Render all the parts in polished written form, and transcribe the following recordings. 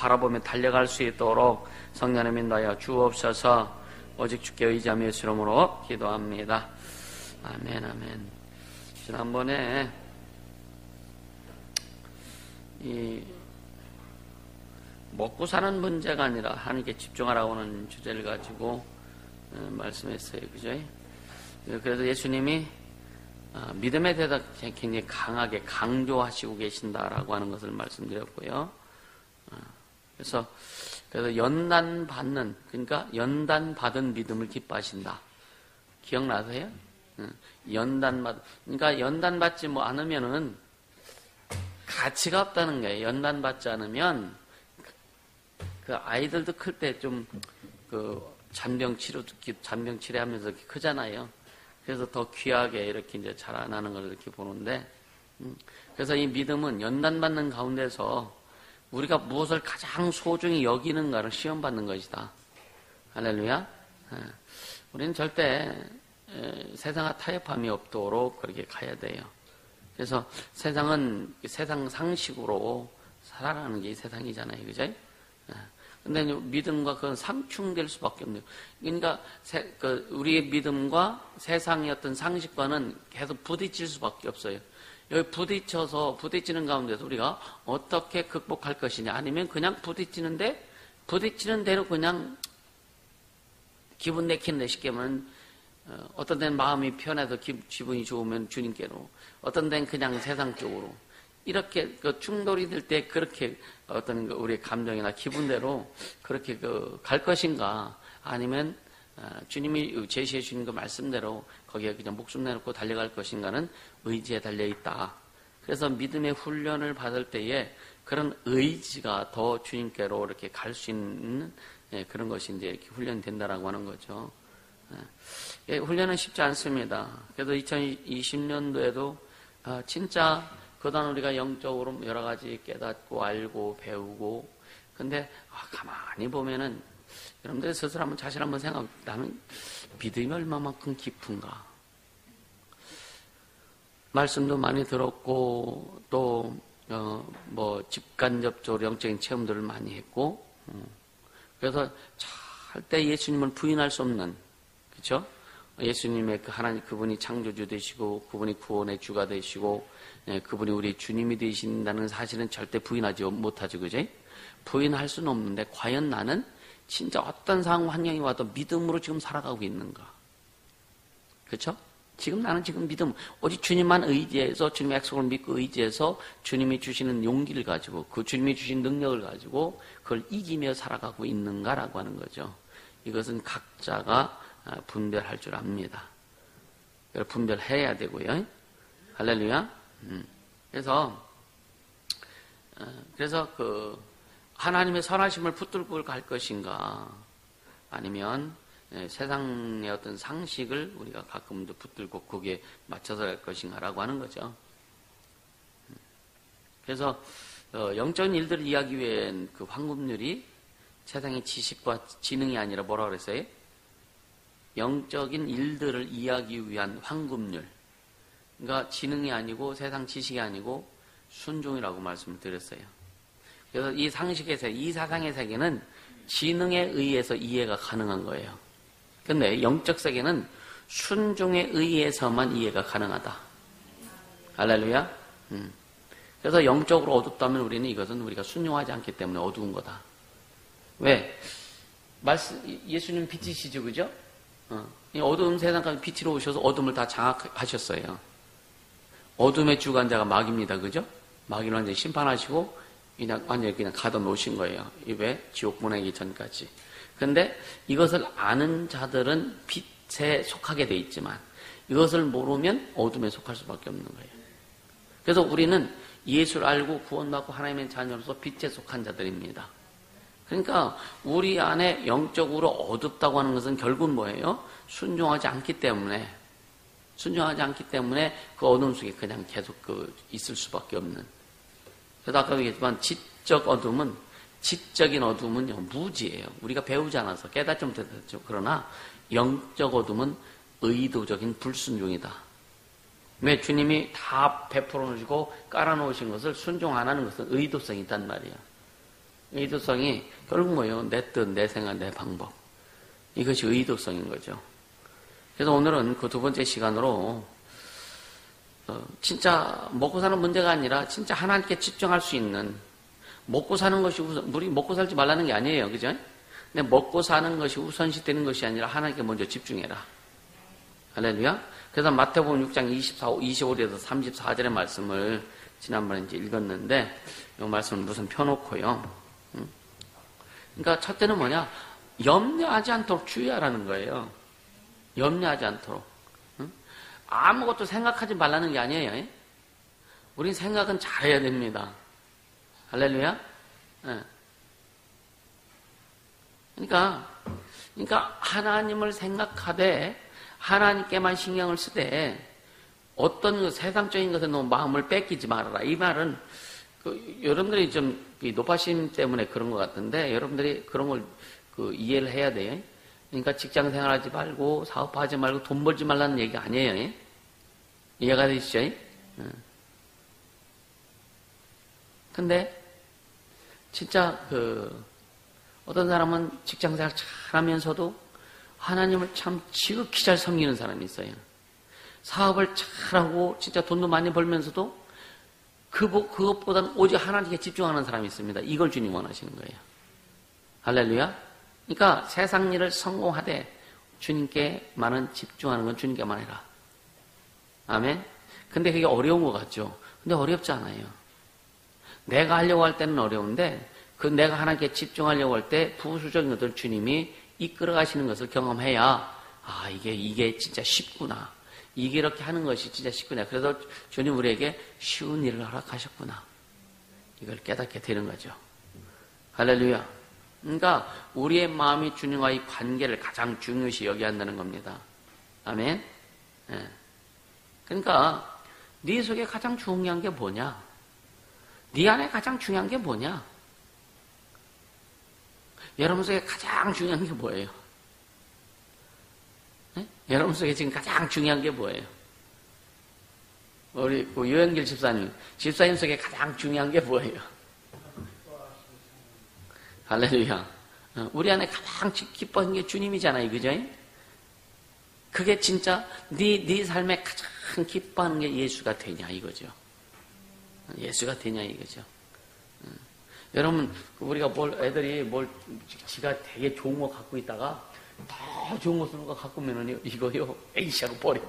바라보며 달려갈 수 있도록 성령님 인도하여 주옵소서. 오직 주께 의지하며 예수 이름으로 기도합니다. 아멘, 아멘. 지난번에 이 먹고 사는 문제가 아니라 하나님께 집중하라고 하는 주제를 가지고 말씀했어요. 그죠? 그래서 예수님이 믿음에 대해서 굉장히 강하게 강조하시고 계신다라고 하는 것을 말씀드렸고요. 그래서 그러니까 연단받은 믿음을 기뻐하신다. 기억나세요? 그러니까 연단받지 않으면은 가치가 없다는 거예요. 연단받지 않으면 그 아이들도 클 때 좀 잔병 치료하면서 이렇게 크잖아요. 그래서 더 귀하게 이렇게 이제 자라나는 걸 이렇게 보는데, 그래서 이 믿음은 연단받는 가운데서 우리가 무엇을 가장 소중히 여기는가를 시험받는 것이다. 할렐루야. 우리는 절대 세상과 타협함이 없도록 그렇게 가야 돼요. 그래서 세상은 세상 상식으로 살아가는 게 이 세상이잖아요. 그죠? 근데 믿음과 그건 상충될 수밖에 없네요. 그러니까 우리의 믿음과 세상의 어떤 상식과는 계속 부딪힐 수밖에 없어요. 여기 부딪히는 가운데서 우리가 어떻게 극복할 것이냐, 아니면 그냥 부딪히는 대로 그냥 기분 내키는 데 쉽게 하면 어떤 데는 마음이 편해서 기분이 좋으면 주님께로, 어떤 데는 그냥 세상 쪽으로, 이렇게 충돌이 될 때 그렇게 어떤 우리의 감정이나 기분대로 그렇게 갈 것인가, 아니면 주님이 제시해 주신 그 말씀대로 거기에 그냥 목숨 내놓고 달려갈 것인가는 의지에 달려있다. 그래서 믿음의 훈련을 받을 때에 그런 의지가 더 주님께로 이렇게 갈 수 있는 그런 것이 이제 이렇게 훈련이 된다라고 하는 거죠. 훈련은 쉽지 않습니다. 그래서 2020년도에도 진짜 그동안 우리가 영적으로 여러 가지 깨닫고 알고 배우고, 근데 가만히 보면은 여러분들 스스로 한번 자신 한번 생각해, 나는 믿음이 얼마만큼 깊은가. 말씀도 많이 들었고 또 직간접적으로 영적인 체험들을 많이 했고, 그래서 절대 예수님을 부인할 수 없는, 그렇죠? 예수님의 하나님, 그분이 창조주 되시고 그분이 구원의 주가 되시고 그분이 우리 주님이 되신다는 사실은 절대 부인하지 못하죠. 그죠? 부인할 수는 없는데 과연 나는 진짜 어떤 상황 환경이 와도 믿음으로 지금 살아가고 있는가? 그렇죠? 나는 지금 믿음, 오직 주님만 의지해서, 주님의 약속을 믿고 의지해서 주님이 주시는 용기를 가지고, 그 주님이 주신 능력을 가지고 그걸 이기며 살아가고 있는가라고 하는 거죠. 이것은 각자가 분별할 줄 압니다. 분별해야 되고요. 할렐루야. 그래서 하나님의 선하심을 붙들고 갈 것인가, 아니면 세상의 어떤 상식을 우리가 가끔도 붙들고 거기에 맞춰서 갈 것인가라고 하는 거죠. 그래서 영적인 일들을 이해하기 위한 그 황금률이 세상의 지식과 지능이 아니라 뭐라고 그랬어요? 영적인 일들을 이해하기 위한 황금률. 그러니까 지능이 아니고 세상 지식이 아니고 순종이라고 말씀을 드렸어요. 그래서 이 상식의 세계, 이 사상의 세계는 지능에 의해서 이해가 가능한 거예요. 근데 영적 세계는 순종에 의해서만 이해가 가능하다. 할렐루야. 그래서 영적으로 어둡다면 우리는 우리가 순종하지 않기 때문에 어두운 거다. 왜? 예수님 빛이시죠, 그죠? 이 어두운 세상까지 빛으로 오셔서 어둠을 다 장악하셨어요. 어둠의 주관자가 마귀입니다, 그죠? 마귀는 완전히 심판하시고 완전히 그냥 가둬 놓으신 거예요. 왜? 지옥 보내기 전까지. 근데 이것을 아는 자들은 빛에 속하게 돼 있지만 이것을 모르면 어둠에 속할 수밖에 없는 거예요. 그래서 우리는 예수를 알고 구원받고 하나님의 자녀로서 빛에 속한 자들입니다. 그러니까 우리 안에 영적으로 어둡다고 하는 것은 결국은 뭐예요? 순종하지 않기 때문에 그 어둠 속에 그냥 계속 있을 수밖에 없는. 그래서 아까 얘기했지만 지적인 어둠은요, 무지예요. 우리가 배우지 않아서 깨닫지 못했죠. 그러나 영적 어둠은 의도적인 불순종이다. 왜? 주님이 다 베풀어 놓으시고 깔아 놓으신 것을 순종 안 하는 것은 의도성이 있단 말이에요. 의도성이 결국 뭐예요? 내 뜻, 내 생각, 내 방법. 이것이 의도성인 거죠. 그래서 오늘은 그 두 번째 시간으로 진짜 먹고 사는 문제가 아니라 진짜 하나님께 집중할 수 있는, 먹고 사는 것이 우리 먹고 살지 말라는 게 아니에요. 그죠? 근데 먹고 사는 것이 우선시 되는 것이 아니라 하나님께 먼저 집중해라. 할렐루야. 그래서 마태복음 6장 25절에서 34절의 말씀을 지난번에 이제 읽었는데, 이 말씀을 우선 펴놓고요. 그러니까 첫째는 뭐냐? 염려하지 않도록 주의하라는 거예요. 염려하지 않도록. 아무것도 생각하지 말라는 게 아니에요. 우린 생각은 잘해야 됩니다. 할렐루야. 그러니까 하나님을 생각하되 하나님께만 신경을 쓰되 어떤 세상적인 것에 너무 마음을 뺏기지 말아라. 이 말은 여러분들이 좀 높아심 때문에 그런 것 같은데, 여러분들이 그런 걸 이해를 해야 돼요. 그러니까 직장 생활하지 말고 사업하지 말고 돈 벌지 말라는 얘기가 아니에요. 이해가 되시죠? 근데 진짜 어떤 사람은 직장 생활 잘하면서도 하나님을 참 지극히 잘 섬기는 사람이 있어요. 사업을 잘하고 진짜 돈도 많이 벌면서도 그것보다는 오직 하나님께 집중하는 사람이 있습니다. 이걸 주님 원하시는 거예요. 할렐루야. 그러니까 세상 일을 성공하되 주님께만은 집중하는 건 주님께만 해라. 아멘. 근데 그게 어려운 것 같죠. 근데 어렵지 않아요. 내가 하려고 할 때는 어려운데, 내가 하나님께 집중하려고 할 때 부수적인 것들 주님이 이끌어 가시는 것을 경험해야, 이게 진짜 쉽구나. 이게 이렇게 하는 것이 진짜 쉽구나. 그래서 주님 우리에게 쉬운 일을 허락하셨구나. 이걸 깨닫게 되는 거죠. 할렐루야. 그러니까 우리의 마음이 주님과의 관계를 가장 중요시 여겨야 한다는 겁니다. 아멘. 그러니까 네 속에 가장 중요한 게 뭐냐? 네 안에 가장 중요한 게 뭐냐? 여러분 속에 가장 중요한 게 뭐예요? 여러분 속에 지금 가장 중요한 게 뭐예요? 우리 유영길 집사님 속에 가장 중요한 게 뭐예요? 할렐루야. 우리 안에 가장 기뻐하는 게 주님이잖아요. 그죠? 그게 진짜 네 삶에 가장 기뻐하는 게 예수가 되냐 이거죠. 예수가 되냐 이거죠. 여러분, 우리가 애들이 지가 되게 좋은 거 갖고 있다가 더 좋은 거 쓰는 거 갖고 오면은 이거요, 에이씨하고 버려.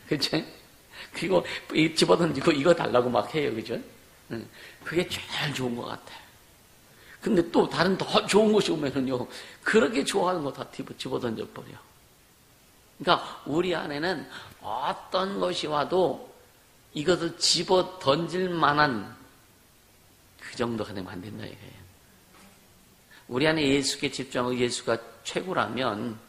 그죠? 그리고 집어던지고 이거 달라고 막 해요. 그죠? 그게 제일 좋은 것 같아요. 근데 또 다른 더 좋은 것이 오면은요, 그렇게 좋아하는 거 다 집어던져 버려. 그러니까 우리 안에는 어떤 것이 와도 이것을 집어던질 만한 그 정도가 되면 안 된다 이거예요. 우리 안에 예수께 집중하고 예수가 최고라면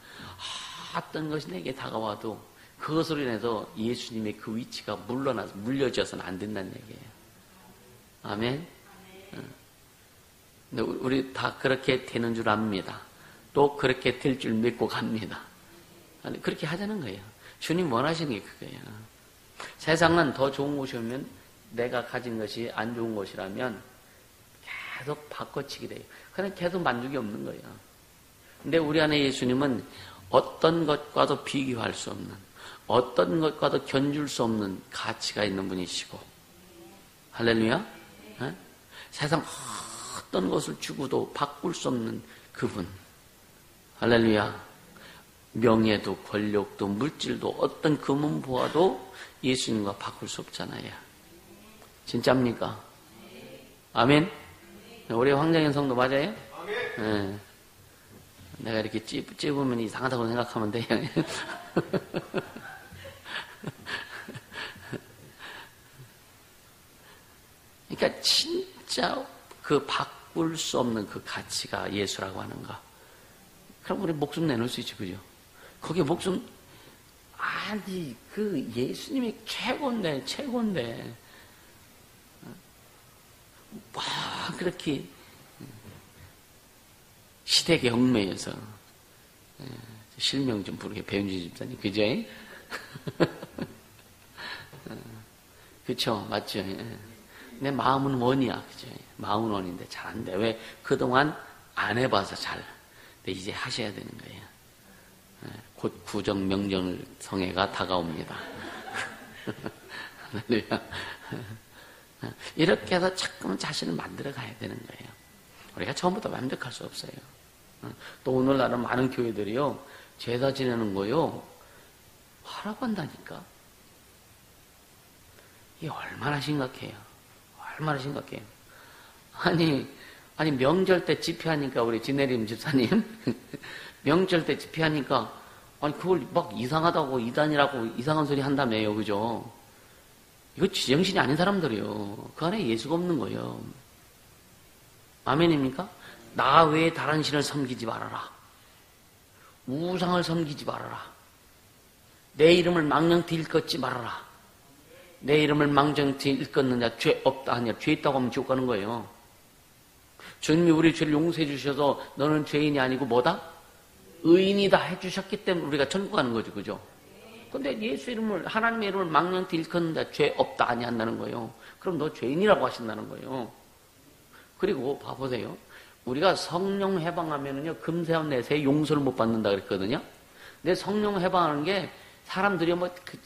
어떤 것이 내게 다가와도 그것으로 인해서 예수님의 그 위치가 물려져서는 안 된다는 얘기예요. 아멘. 근데 우리 다 그렇게 되는 줄 압니다. 또 그렇게 될 줄 믿고 갑니다. 그렇게 하자는 거예요. 주님 원하시는 게 그거예요. 세상은 더 좋은 곳이 오면 내가 가진 것이 안 좋은 것이라면 계속 바꿔치기 돼요. 그냥 계속 만족이 없는 거예요. 근데 우리 안에 예수님은 어떤 것과도 비교할 수 없는, 어떤 것과도 견줄 수 없는 가치가 있는 분이시고, 할렐루야. 세상 어떤 것을 주고도 바꿀 수 없는 그분, 할렐루야. 명예도 권력도 물질도 어떤 금은 보아도 예수님과 바꿀 수 없잖아요. 진짜입니까? 아멘. 우리 황정현 성도 맞아요? 아멘. 내가 이렇게 찝으면 이상하다고 생각하면 돼요. 그러니까 진짜 그 바꿀 수 없는 그 가치가 예수라고 하는가. 그럼 우리 목숨 내놓을 수 있죠, 그죠? 거기에 목숨, 그 예수님이 최고인데. 그렇게 시대 경매에서 실명 좀 부르게 배운지 집사님, 그죠? 그쵸, 맞죠? 내 마음은 원이야. 그죠? 마음은 원인데 잘 안 돼. 왜? 그동안 안 해봐서 잘. 근데 이제 하셔야 되는 거예요. 곧 구정 명절 성회가 다가옵니다. 이렇게 해서 자꾸만 자신을 만들어 가야 되는 거예요. 우리가 처음부터 완벽할 수 없어요. 또 오늘날은 많은 교회들이요, 제사 지내는 거요, 하라고 한다니까. 이게 얼마나 심각해요. 얼마나 심각해요. 아니, 명절 때 집회하니까, 우리 진혜림 집사님, 명절 때 집회하니까, 아니, 그걸 막 이상하다고, 이단이라고 이상한 소리 한다며요. 그죠? 이거 정신이 아닌 사람들이요. 그 안에 예수가 없는 거예요. 아멘입니까? 나 외에 다른 신을 섬기지 말아라. 우상을 섬기지 말아라. 내 이름을 망령티 일컫지 말아라. 내 이름을 망령티 일컫는 자 죄 없다 아니야. 죄 있다고 하면 지옥 가는 거예요. 주님이 우리 죄를 용서해 주셔서 너는 죄인이 아니고 뭐다? 의인이다 해주셨기 때문에 우리가 천국 가는 거죠. 그죠? 근데 예수 이름을, 하나님의 이름을 망령티 일컫는 자 죄 없다 아니 한다는 거예요. 그럼 너 죄인이라고 하신다는 거예요. 그리고 봐보세요. 우리가 성령 해방하면은요, 금세와 내세 용서를 못 받는다 그랬거든요. 근데 성령 해방하는 게 사람들이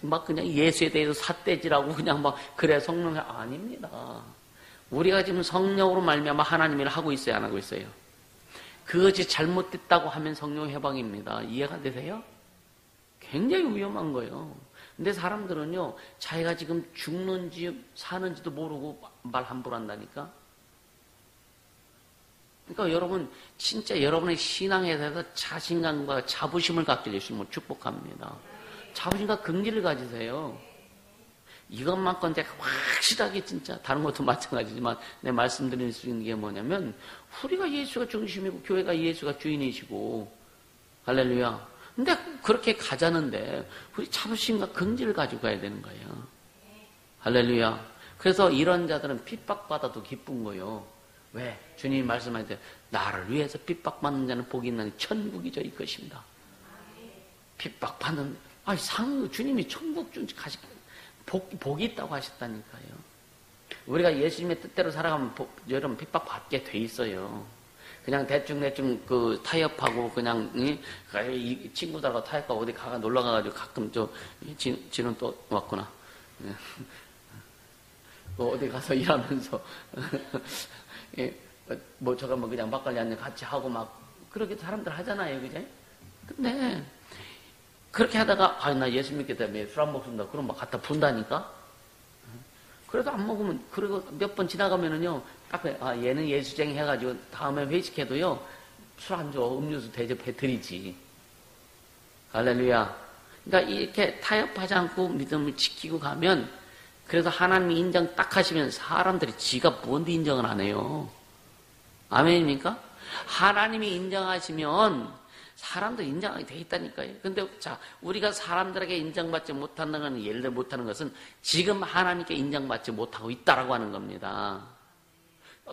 막 그냥 예수에 대해서 삿대질하고 그냥 막 그래 성령 아닙니다. 우리가 지금 성령으로 말미암아 하나님 일을 하고 있어요, 안 하고 있어요? 그것이 잘못됐다고 하면 성령 해방입니다. 이해가 되세요? 굉장히 위험한 거예요. 근데 사람들은요, 자기가 지금 죽는지 사는지도 모르고 말 함부로 한다니까. 그러니까 여러분, 진짜 여러분의 신앙에 대해서 자신감과 자부심을 갖게 되시면 축복합니다. 자부심과 긍지를 가지세요. 이것만큼 제가 확실하게 진짜 다른 것도 마찬가지지만 내 말씀드릴 수 있는 게 뭐냐면, 우리가 예수가 중심이고 교회가 예수가 주인이시고, 할렐루야. 근데 그렇게 가자는데 우리 자부심과 긍지를 가지고 가야 되는 거예요. 할렐루야. 그래서 이런 자들은 핍박받아도 기쁜 거예요. 왜? 주님이 말씀하실 때 나를 위해서 핍박받는 자는 복이 있나니 천국이 저희 것입니다. 핍박받는, 주님이 천국 가시 복이 있다고 하셨다니까요. 우리가 예수님의 뜻대로 살아가면 여러분 핍박받게 돼 있어요. 그냥 대충 타협하고 그냥 이 친구들하고 타협하고 어디 놀러 가가지고 가끔 지는 또 왔구나. 어디 가서 일하면서 그냥 막걸리 한잔 같이 하고 막 그렇게 사람들 하잖아요, 그죠? 근데 그렇게 하다가 나 예수 믿기 때문에 술 안 먹습니다. 그럼 막 갖다 분다니까. 그래도 안 먹으면, 그리고 몇 번 지나가면은요, 앞에, 얘는 예수쟁이 해가지고 다음에 회식해도요, 술 안 줘. 음료수 대접해 드리지. 할렐루야. 그러니까 이렇게 타협하지 않고 믿음을 지키고 가면, 그래서 하나님이 인정 딱 하시면 사람들이 지가 뭔데 인정을 안 해요. 아멘입니까? 하나님이 인정하시면 사람도 인정하게 돼 있다니까요. 근데 우리가 사람들에게 인정받지 못한다는 건, 예를 들어 못하는 것은 지금 하나님께 인정받지 못하고 있다라고 하는 겁니다.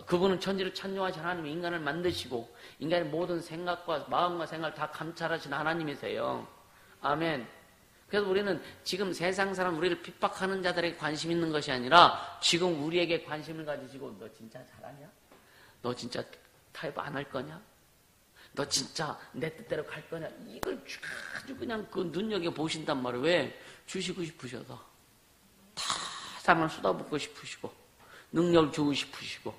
그분은 천지를 창조하신 하나님이 인간을 만드시고 인간의 모든 생각과 마음과 생각을 다 감찰하신 하나님이세요. 아멘. 그래서 우리는 지금 세상 사람 우리를 핍박하는 자들에게 관심 있는 것이 아니라 지금 우리에게 관심을 가지시고 너 진짜 잘하냐? 너 진짜 타협 안 할 거냐? 너 진짜 내 뜻대로 갈 거냐? 이걸 아주 그냥 눈여겨보신단 말이에요. 왜? 주시고 싶으셔서. 다 사람을 쏟아붓고 싶으시고 능력을 주고 싶으시고.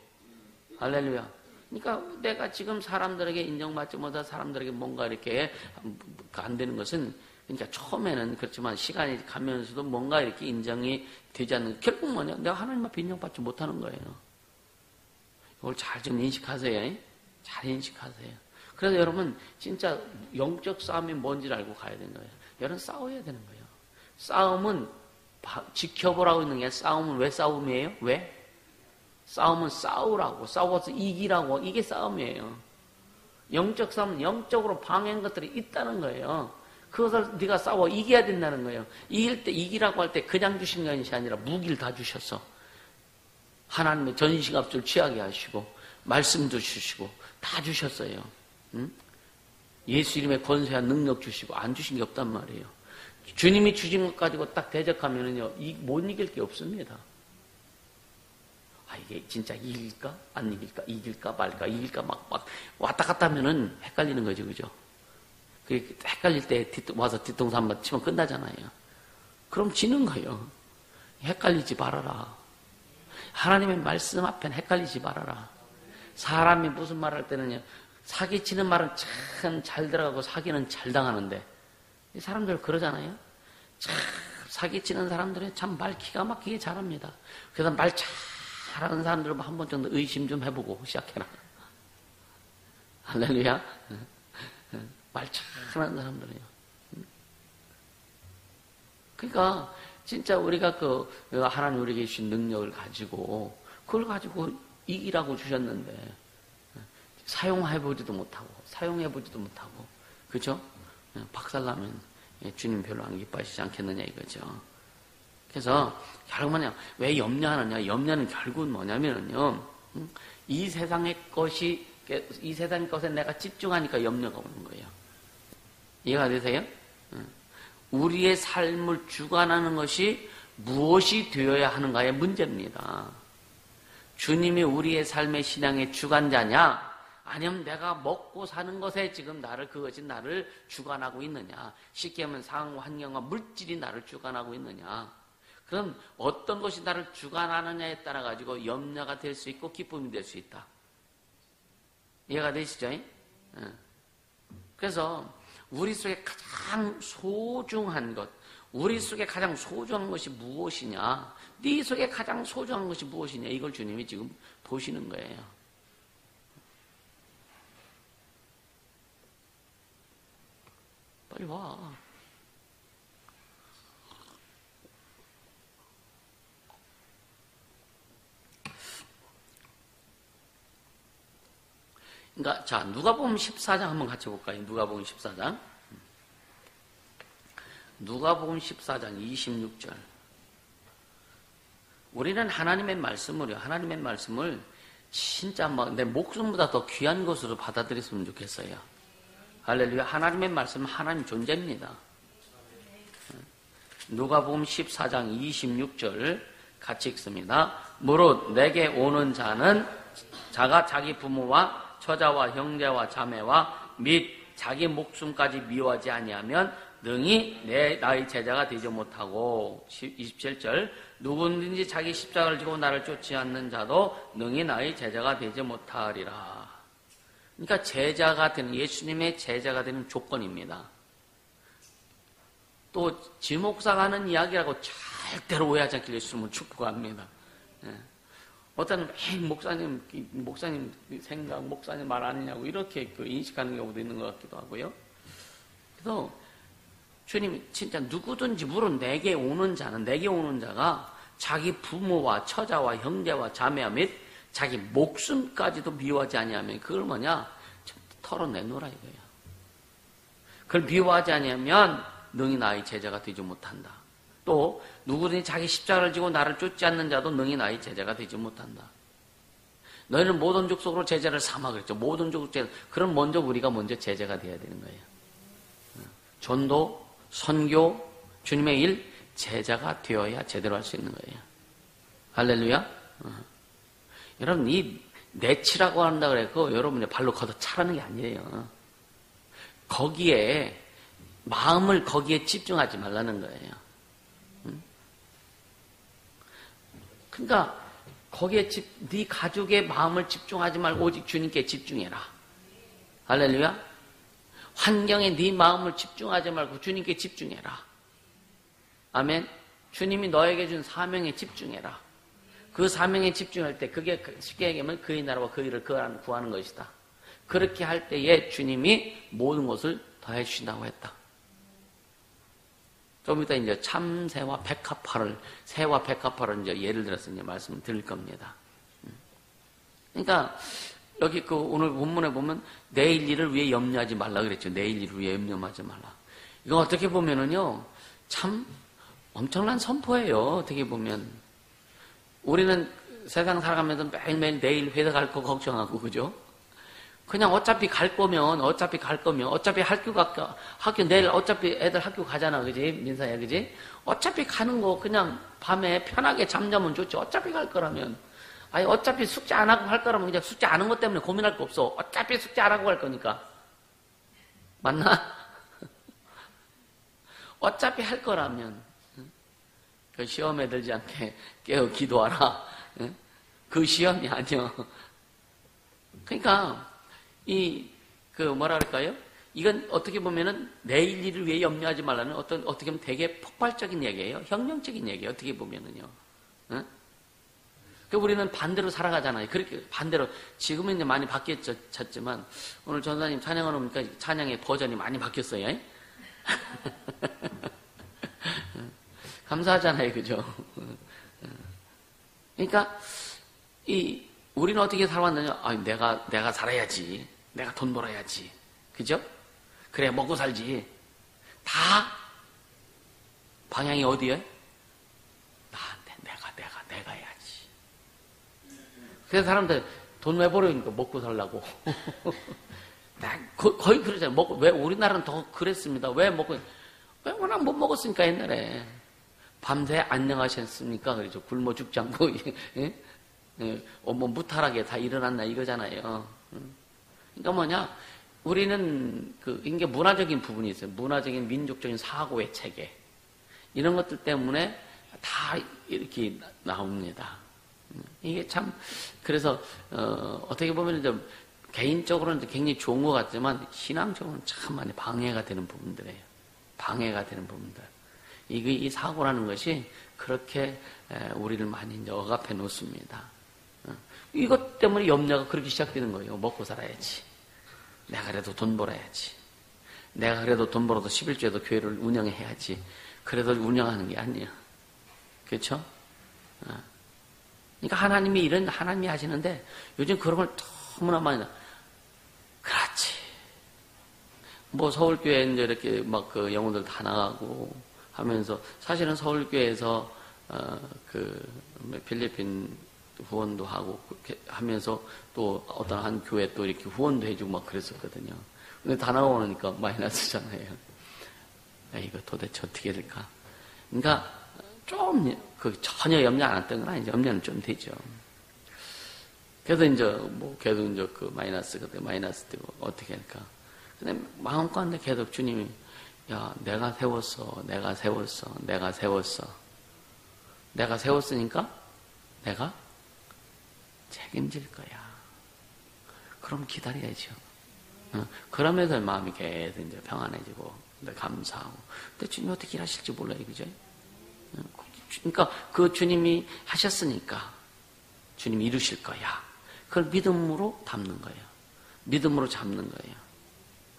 할렐루야. 그러니까 내가 지금 사람들에게 인정받지 못한 사람들에게 뭔가 이렇게 안 되는 것은, 그러니까 처음에는 그렇지만 시간이 가면서도 뭔가 이렇게 인정이 되지 않는, 결국 뭐냐? 내가 하나님 앞에 인정받지 못하는 거예요. 이걸 잘 좀 인식하세요. 잘 인식하세요. 그래서 여러분 진짜 영적 싸움이 뭔지를 알고 가야 되는 거예요. 여러분 싸워야 되는 거예요. 싸움은 지켜보라고 있는 게 아니라 싸움은 왜 싸움이에요? 왜? 싸움은 싸우라고, 싸워서 이기라고, 이게 싸움이에요. 영적 싸움은 영적으로 방해한 것들이 있다는 거예요. 그것을 네가 싸워 이겨야 된다는 거예요. 이기라고 할 때 그냥 주신 것이 아니라 무기를 다 주셔서 하나님의 전신갑주를 취하게 하시고 말씀도 주시고 다 주셨어요. 응? 예수 이름의 권세와 능력 주시고 안 주신 게 없단 말이에요. 주님이 주신 것 가지고 딱 대적하면은요, 못 이길 게 없습니다. 아, 이게 진짜 이길까? 안 이길까? 이길까? 말까? 이길까? 막 왔다 갔다 하면은 헷갈리는 거죠. 그죠? 그 헷갈릴 때 와서 뒤통수 한번 치면 끝나잖아요. 그럼 지는 거예요. 헷갈리지 말아라. 하나님의 말씀 앞엔 헷갈리지 말아라. 사람이 무슨 말을 할 때는요, 사기치는 말은 참 잘 들어가고 사기는 잘 당하는데, 이 사람들 그러잖아요. 참 사기치는 사람들은 참 말 기가 막히게 잘합니다. 그래서 말 잘하는 사람들은 한 번 정도 의심 좀 해보고 시작해라. 할렐루야. 말 잘하는 사람들이에요. 그러니까 진짜 우리가 하나님 우리에게 주신 능력을 가지고 그걸 가지고 이기라고 주셨는데 사용해보지도 못하고 그죠? 박살나면 주님 별로 안 기뻐하시지 않겠느냐 이거죠. 그래서 결국은 왜 염려하느냐? 염려는 결국은 뭐냐면요, 이 세상의 것에 내가 집중하니까 염려가 오는 거예요. 이해가 되세요? 우리의 삶을 주관하는 것이 무엇이 되어야 하는가의 문제입니다. 주님이 우리의 삶의 신앙의 주관자냐? 아니면 내가 먹고 사는 것에 지금 그것이 나를 주관하고 있느냐? 쉽게 하면 상황, 환경과 물질이 나를 주관하고 있느냐? 그럼 어떤 것이 나를 주관하느냐에 따라 가지고 염려가 될 수 있고 기쁨이 될 수 있다. 이해가 되시죠? 그래서 우리 속에 가장 소중한 것, 우리 속에 가장 소중한 것이 무엇이냐? 네 속에 가장 소중한 것이 무엇이냐? 이걸 주님이 지금 보시는 거예요. 빨리 와. 그러니까 자, 누가복음 14장 한번 같이 볼까요? 누가복음 14장. 누가복음 14장 26절. 우리는 하나님의 말씀을 진짜 내 목숨보다 더 귀한 것으로 받아들였으면 좋겠어요. 할렐루야. 하나님의 말씀은 하나님 존재입니다. 누가복음 14장 26절 같이 읽습니다. 무릇 내게 오는 자가 자기 부모와 처자와 형제와 자매와 및 자기 목숨까지 미워하지 아니하면 능히 나의 제자가 되지 못하고 27절 누구든지 자기 십자가를 지고 나를 쫓지 않는 자도 능히 나의 제자가 되지 못하리라. 그러니까 예수님의 제자가 되는 조건입니다. 또 지목사가 하는 이야기라고 절대로 오해하지 않기를 예수님은 축복합니다. 어떤 목사님 생각, 목사님 말 아니냐고 이렇게 인식하는 경우도 있는 것 같기도 하고요. 그래서 주님이 진짜 누구든지 물은 내게 오는 자가 자기 부모와 처자와 형제와 자매와 및 자기 목숨까지도 미워하지 아니하면 그걸 털어내놓으라 이거예요. 그걸 미워하지 아니하면 능히 나의 제자가 되지 못한다. 또 누구든지 자기 십자가를 지고 나를 쫓지 않는 자도 능히 나의 제자가 되지 못한다. 너희는 모든 족속으로 제자를 삼아 그랬죠. 모든 족속 제자. 그럼 우리가 먼저 제자가 되어야 되는 거예요. 전도, 선교, 주님의 일, 제자가 되어야 제대로 할 수 있는 거예요. 할렐루야. 여러분 이 내치라고 한다 그랬고 여러분의 발로 걷어 차라는 게 아니에요. 마음을 거기에 집중하지 말라는 거예요. 그러니까 네 가족의 마음을 집중하지 말고 오직 주님께 집중해라. 할렐루야. 환경에 네 마음을 집중하지 말고 주님께 집중해라. 아멘. 주님이 너에게 준 사명에 집중해라. 그 사명에 집중할 때 그게 쉽게 얘기하면 그의 나라와 그 일을 구하는 것이다. 그렇게 할 때에 주님이 모든 것을 더해 주신다고 했다. 좀 이따 이제 참새와 새와 백합화를 이제 예를 들어서 이제 말씀을 드릴 겁니다. 그러니까 여기 오늘 본문에 보면 내일 일을 위해 염려하지 말라 그랬죠. 내일 일을 위해 염려하지 말라. 이거 어떻게 보면은요, 참 엄청난 선포예요. 어떻게 보면 우리는 세상 살아가면서 매일매일 내일 회사 갈 거 걱정하고 그죠? 그냥 어차피 갈 거면 어차피 학교 내일 어차피 애들 학교 가잖아, 그지? 민사야, 그지? 어차피 가는 거 그냥 밤에 편하게 잠자면 좋지. 어차피 갈 거라면 아니, 어차피 숙제 안 하고 할 거라면 그냥 숙제 안 한 것 때문에 고민할 거 없어. 어차피 숙제 안 하고 할 거니까. 맞나? 어차피 할 거라면 그 시험에 들지 않게 깨어 기도하라. 그 시험이 아니야. 그러니까 뭐라 그럴까요? 이건 어떻게 보면은 내일 일을 위해 염려하지 말라는 어떻게 보면 되게 폭발적인 얘기예요. 혁명적인 얘기예요. 어떻게 보면은요. 그 우리는 반대로 살아가잖아요. 그렇게 반대로 지금은 이제 많이 바뀌었지만 오늘 전사님 찬양을 오니까 찬양의 버전이 많이 바뀌었어요. 감사하잖아요, 그죠? 그러니까 우리는 어떻게 살아왔느냐? 내가 살아야지, 내가 돈 벌어야지, 그죠? 그래 먹고 살지. 다 방향이 어디에? 나한테 내가 해야지. 그래서 사람들 돈 왜 벌으니까 먹고 살라고. 거의 그러잖아요. 왜 우리나라는 더 그랬습니다. 왜 워낙 못 먹었으니까 옛날에 밤새 안녕하셨습니까? 그러죠. 굶어 죽지 않고 무탈하게 다 일어났나 이거잖아요. 그러니까 뭐냐? 우리는 이게 문화적인 부분이 있어요. 문화적인 민족적인 사고의 체계 이런 것들 때문에 다 이렇게 나옵니다. 이게 참 그래서 어떻게 보면 좀 개인적으로는 굉장히 좋은 것 같지만 신앙적으로는 참 많이 방해가 되는 부분들이에요. 방해가 되는 부분들. 이 사고라는 것이 그렇게 우리를 많이 이제 억압해 놓습니다. 이것 때문에 염려가 그렇게 시작되는 거예요. 먹고 살아야지. 내가 그래도 돈 벌어야지. 내가 그래도 돈 벌어도 11조에도 교회를 운영해야지. 그래도 운영하는 게 아니야. 그렇죠? 그러니까 하나님이 하시는데 요즘 그런 걸 너무나 많이 그렇지. 서울교회 이제 이렇게 영혼들 다 나가고 하면서 사실은 서울교회에서 필리핀 후원도 하고 그렇게 하면서 또 어떤 한 교회 또 이렇게 후원도 해주고 막 그랬었거든요. 근데 다 나오니까 마이너스잖아요. 이거 도대체 어떻게 될까? 그러니까 좀 전혀 염려 안 했던 건 아니죠. 염려는 좀 되죠. 그래도 이제 계속 이제 마이너스 되고 어떻게 할까? 근데 마음가운데 계속 주님이 야, 내가 세웠으니까 내가 책임질 거야. 그럼 기다려야죠. 그러면서 마음이 계속 이제 평안해지고, 감사하고. 근데 주님이 어떻게 일하실지 몰라요, 그죠? 그러니까 그 주님이 하셨으니까 주님이 이루실 거야. 그걸 믿음으로 담는 거예요. 믿음으로 잡는 거예요.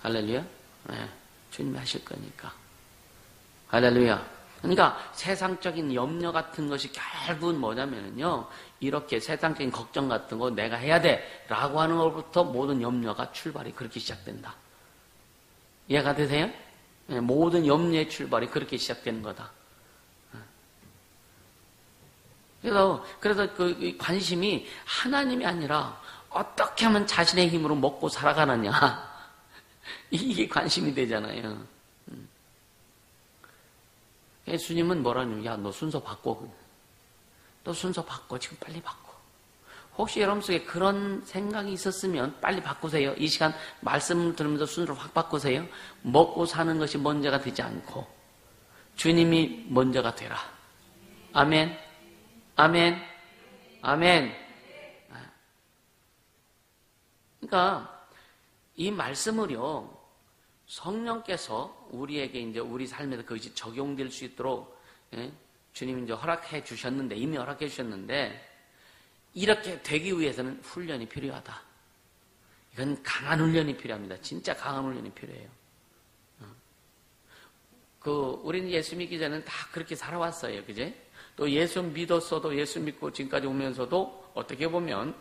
할렐루야? 네, 주님이 하실 거니까. 할렐루야. 그러니까 세상적인 염려 같은 것이 결국은 뭐냐면요. 이렇게 세상적인 걱정 같은 거 내가 해야 돼 라고 하는 것부터 모든 염려가 출발이 그렇게 시작된다. 이해가 되세요? 네, 모든 염려의 출발이 그렇게 시작되는 거다. 그래서 그 관심이 하나님이 아니라 어떻게 하면 자신의 힘으로 먹고 살아가느냐. 이게 관심이 되잖아요. 예수님은 뭐라냐면, 야, 너 순서 바꿔. 너 순서 바꿔. 지금 빨리 바꿔. 혹시 여러분 속에 그런 생각이 있었으면 빨리 바꾸세요. 이 시간 말씀을 들으면서 순서를 확 바꾸세요. 먹고 사는 것이 먼저가 되지 않고 주님이 먼저가 되라. 아멘. 아멘. 아멘. 그러니까 이 말씀을요, 성령께서 우리에게 이제 우리 삶에서 그것이 적용될 수 있도록 주님이 이제 허락해 주셨는데, 이미 허락해 주셨는데, 이렇게 되기 위해서는 훈련이 필요하다. 이건 강한 훈련이 필요합니다. 진짜 강한 훈련이 필요해요. 우리는 예수 믿기 전에는 다 그렇게 살아왔어요. 그제? 또 예수 믿었어도, 예수 믿고 지금까지 오면서도 어떻게 보면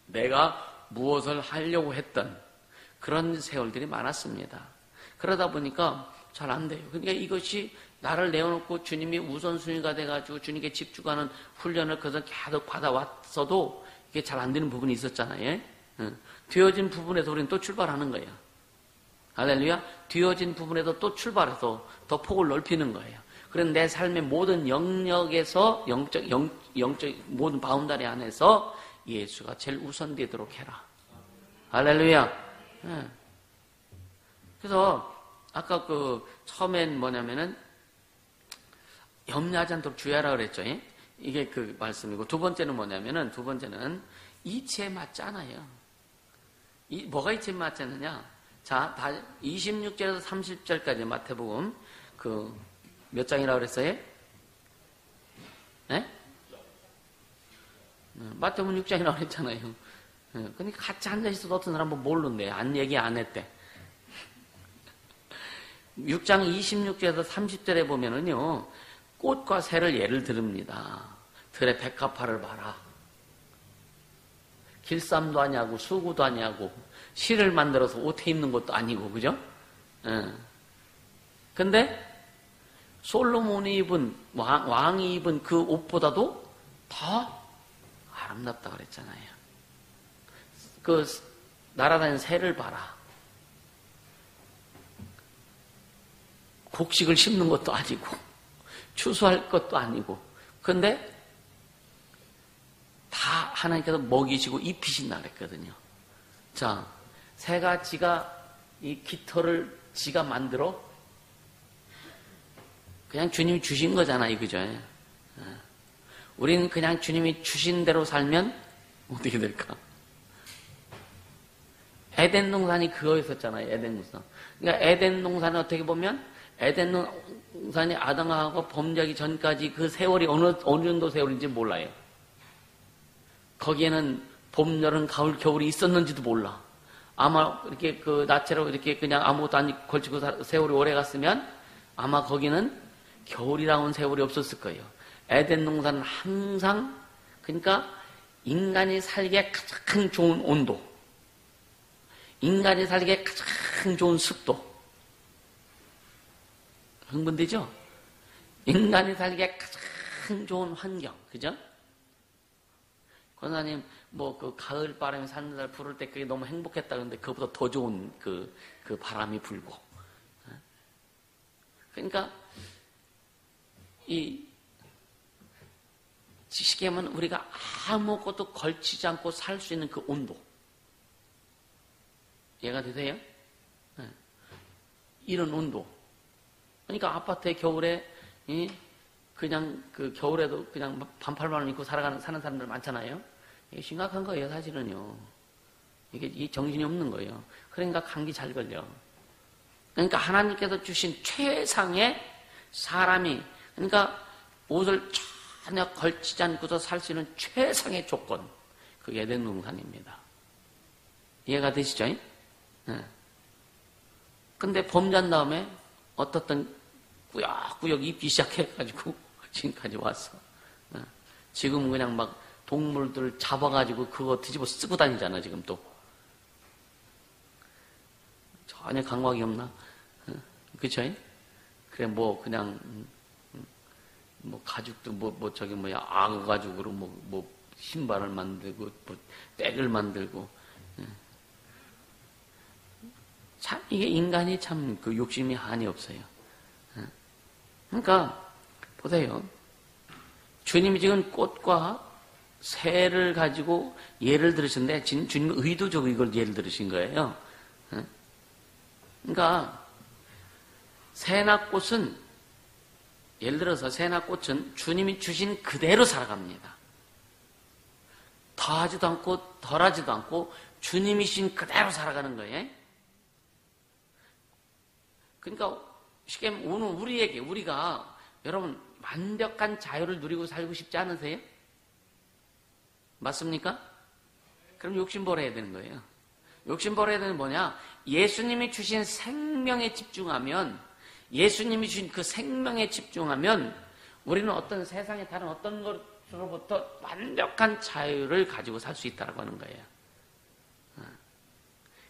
내가 무엇을 하려고 했던 그런 세월들이 많았습니다. 그러다 보니까 잘 안 돼요. 그러니까 이것이 나를 내어놓고 주님이 우선순위가 돼가지고 주님께 집중하는 훈련을 그래서 계속 받아왔어도 이게 잘 안 되는 부분이 있었잖아요. 뒤어진 부분에서 우리는 또 출발하는 거예요. 할렐루야. 뒤어진 부분에서 또 출발해서 더 폭을 넓히는 거예요. 그런 내 삶의 모든 영역에서 영적 모든 바운다리 안에서 예수가 제일 우선되도록 해라. 할렐루야. 예. 그래서 아까 처음엔 뭐냐면은 염려하지 않도록 주의하라 그랬죠. 예? 이게 그 말씀이고, 두 번째는 뭐냐면은, 두 번째는 이치에 맞지 않아요. 뭐가 이치에 맞지 않느냐? 자, 26절에서 30절까지 마태복음 몇 장이라고 그랬어요? 네? 마태복음 6장이라고 그랬잖아요. 그러니까 같이 앉아있어도 어떤 사람은 모르는데, 얘기 안 했대. 6장 26절에서 30절에 보면은요, 꽃과 새를 예를 들읍니다. 들의 백합화를 봐라. 길쌈도 아니하고 수구도 아니하고 실을 만들어서 옷에 입는 것도 아니고, 그죠? 근데 솔로몬이 입은 왕이 입은 그 옷보다도 더 아름답다 그랬잖아요. 날아다니는 새를 봐라. 곡식을 심는 것도 아니고 추수할 것도 아니고, 근데 다 하나님께서 먹이시고 입히신다 그랬거든요. 자, 새가 지가 이 깃털을 지가 만들어? 그냥 주님이 주신 거잖아요, 그죠? 우리는 그냥 주님이 주신 대로 살면 어떻게 될까? 에덴 동산이 그거였었잖아요, 에덴 동산. 그러니까 에덴 동산은 어떻게 보면 에덴 동산이 아담하고 범죄하기 전까지 그 세월이 어느 정도 세월인지 몰라요. 거기에는 봄, 여름, 가을, 겨울이 있었는지도 몰라. 아마 이렇게 나체로 이렇게 그냥 아무것도 안 걸치고 세월이 오래 갔으면 아마 거기는 겨울이라는 세월이 없었을 거예요. 에덴 동산은 항상, 그러니까 인간이 살기에 가장 좋은 온도, 인간이 살기에 가장 좋은 습도, 흥분되죠? 인간이 살기에 가장 좋은 환경, 그죠? 권사님, 가을 바람이 산날 부를 때 그게 너무 행복했다 그러는데 그것보다 더 좋은 그 바람이 불고. 그러니까, 쉽게 하면 우리가 아무것도 걸치지 않고 살 수 있는 그 온도. 이해가 되세요? 이런 온도. 그러니까 아파트에 겨울에, 그냥 겨울에도 그냥 반팔만 입고 사는 사람들 많잖아요. 이게 심각한 거예요, 사실은요. 이게 정신이 없는 거예요. 그러니까 감기 잘 걸려. 그러니까 하나님께서 주신 최상의 사람이, 그러니까 옷을 전혀 걸치지 않고서 살 수 있는 최상의 조건, 그게 에덴 동산입니다. 이해가 되시죠? 네. 근데 범죄한 다음에 어떻든 꾸역꾸역 입기 시작해가지고 지금까지 왔어. 지금은 그냥 막 동물들 잡아가지고 그거 뒤집어 쓰고 다니잖아, 지금 또. 전혀 감각이 없나? 그쵸? 그래, 그냥, 가죽도 악어 가죽으로 신발을 만들고, 백을 만들고. 참, 이게 인간이 참 욕심이 한이 없어요. 그러니까, 보세요. 주님이 지금 꽃과 새를 가지고 예를 들으셨는데, 주님은 의도적으로 이걸 예를 들으신 거예요. 그러니까, 새나 꽃은, 예를 들어서 새나 꽃은 주님이 주신 그대로 살아갑니다. 더하지도 않고, 덜하지도 않고, 주님이 주신 그대로 살아가는 거예요. 그러니까, 쉽게 오늘 우리가 여러분 완벽한 자유를 누리고 살고 싶지 않으세요? 맞습니까? 그럼 욕심 버려야 되는 거예요. 욕심 버려야 되는 뭐냐? 예수님이 주신 생명에 집중하면, 예수님이 주신 그 생명에 집중하면 우리는 어떤 세상에 다른 어떤 것으로부터 완벽한 자유를 가지고 살 수 있다고 하는 거예요.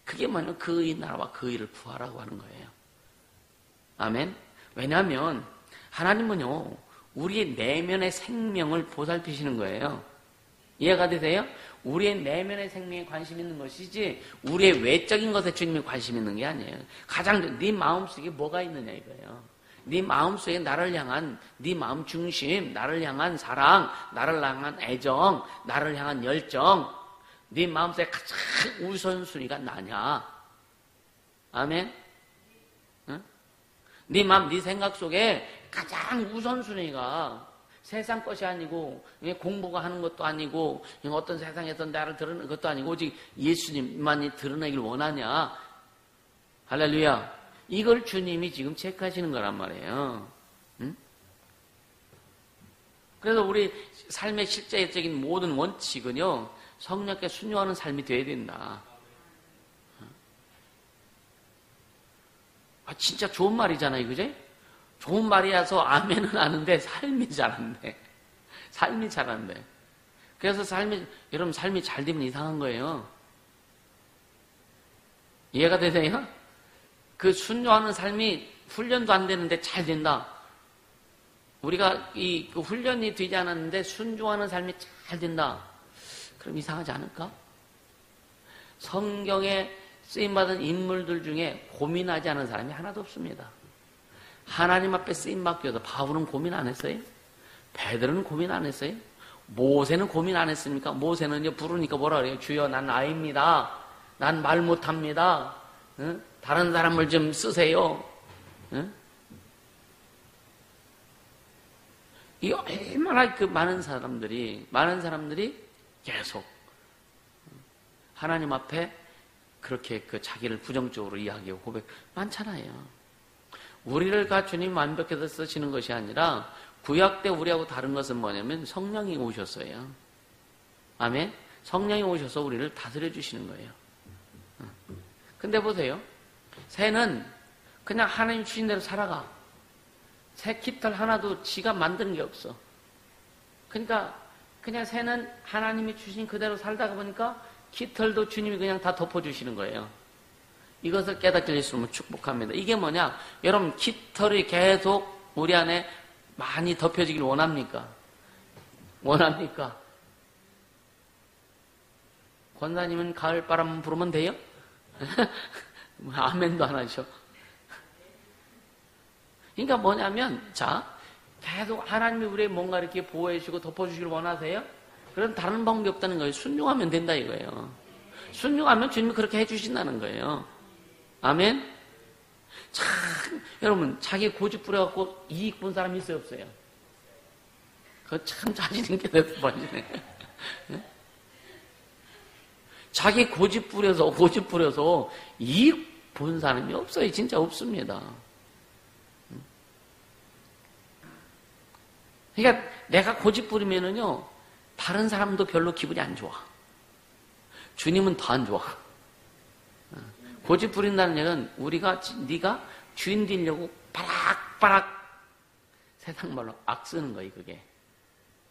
그게 뭐냐면 그의 나라와 그의를 구하라고 하는 거예요. 아멘. 왜냐하면 하나님은요, 우리의 내면의 생명을 보살피시는 거예요. 이해가 되세요? 우리의 내면의 생명에 관심 있는 것이지 우리의 외적인 것에 주님이 관심 있는 게 아니에요. 가장 네 마음속에 뭐가 있느냐 이거예요. 네 마음속에 나를 향한 네 마음 중심, 나를 향한 사랑, 나를 향한 애정, 나를 향한 열정, 네 마음속에 가장 우선순위가 나냐? 아멘? 응? 네 마음, 네 생각 속에 가장 우선순위가 세상 것이 아니고 공부가 하는 것도 아니고 어떤 세상에서 나를 드러내는 것도 아니고 오직 예수님만이 드러내길 원하냐? 할렐루야. 이걸 주님이 지금 체크하시는 거란 말이에요. 응? 그래서 우리 삶의 실제적인 모든 원칙은요, 성령께 순종하는 삶이 돼야 된다. 진짜 좋은 말이잖아요, 그죠? 좋은 말이라서 아멘은 하는데 삶이 잘 안 돼. 삶이 잘 안 돼. 그래서 여러분 삶이 잘 되면 이상한 거예요. 이해가 되세요? 그 순종하는 삶이 훈련도 안 되는데 잘 된다. 우리가 그 훈련이 되지 않았는데 순종하는 삶이 잘 된다. 그럼 이상하지 않을까? 성경에 쓰임받은 인물들 중에 고민하지 않은 사람이 하나도 없습니다. 하나님 앞에 쓰임받겨도 바울은 고민 안 했어요? 베드로는 고민 안 했어요? 모세는 고민 안 했습니까? 모세는요, 부르니까 뭐라 그래요? 주여, 난 아이입니다. 난 말 못합니다. 응? 다른 사람을 좀 쓰세요. 응? 이 얼마나 그 많은 사람들이 계속 하나님 앞에 그렇게 그 자기를 부정적으로 이야기하고 고백 많잖아요. 우리를 주님 완벽해서 쓰시는 것이 아니라 구약 때 우리하고 다른 것은 뭐냐면 성령이 오셨어요. 아멘? 성령이 오셔서 우리를 다스려 주시는 거예요. 근데 보세요. 새는 그냥 하나님 주신 대로 살아가. 새 깃털 하나도 지가 만드는 게 없어. 그러니까 그냥 새는 하나님이 주신 그대로 살다가 보니까 깃털도 주님이 그냥 다 덮어주시는 거예요. 이것을 깨닫게 되시면 축복합니다. 이게 뭐냐? 여러분 깃털이 계속 우리 안에 많이 덮여지길 원합니까? 원합니까? 권사님은 가을바람 부르면 돼요? 아멘도 안 하셔. 그러니까 뭐냐면, 계속 하나님이 우리의 뭔가 이렇게 보호해 주시고 덮어주시길 원하세요? 그럼 다른 방법이 없다는 거예요. 순종하면 된다 이거예요. 순종하면 주님이 그렇게 해주신다는 거예요. 아멘? 여러분, 자기 고집 부려갖고 이익 본 사람이 있어요, 없어요? 그거 참 자신 있게 내버리네. 자기 고집 부려서 이익 본 사람이 없어요. 진짜 없습니다. 그러니까 내가 고집 부리면은요, 다른 사람도 별로 기분이 안 좋아. 주님은 더 안 좋아. 고집 부린다는 얘기는 네가 주인 되려고 바락바락 세상 말로 악 쓰는 거예요, 그게.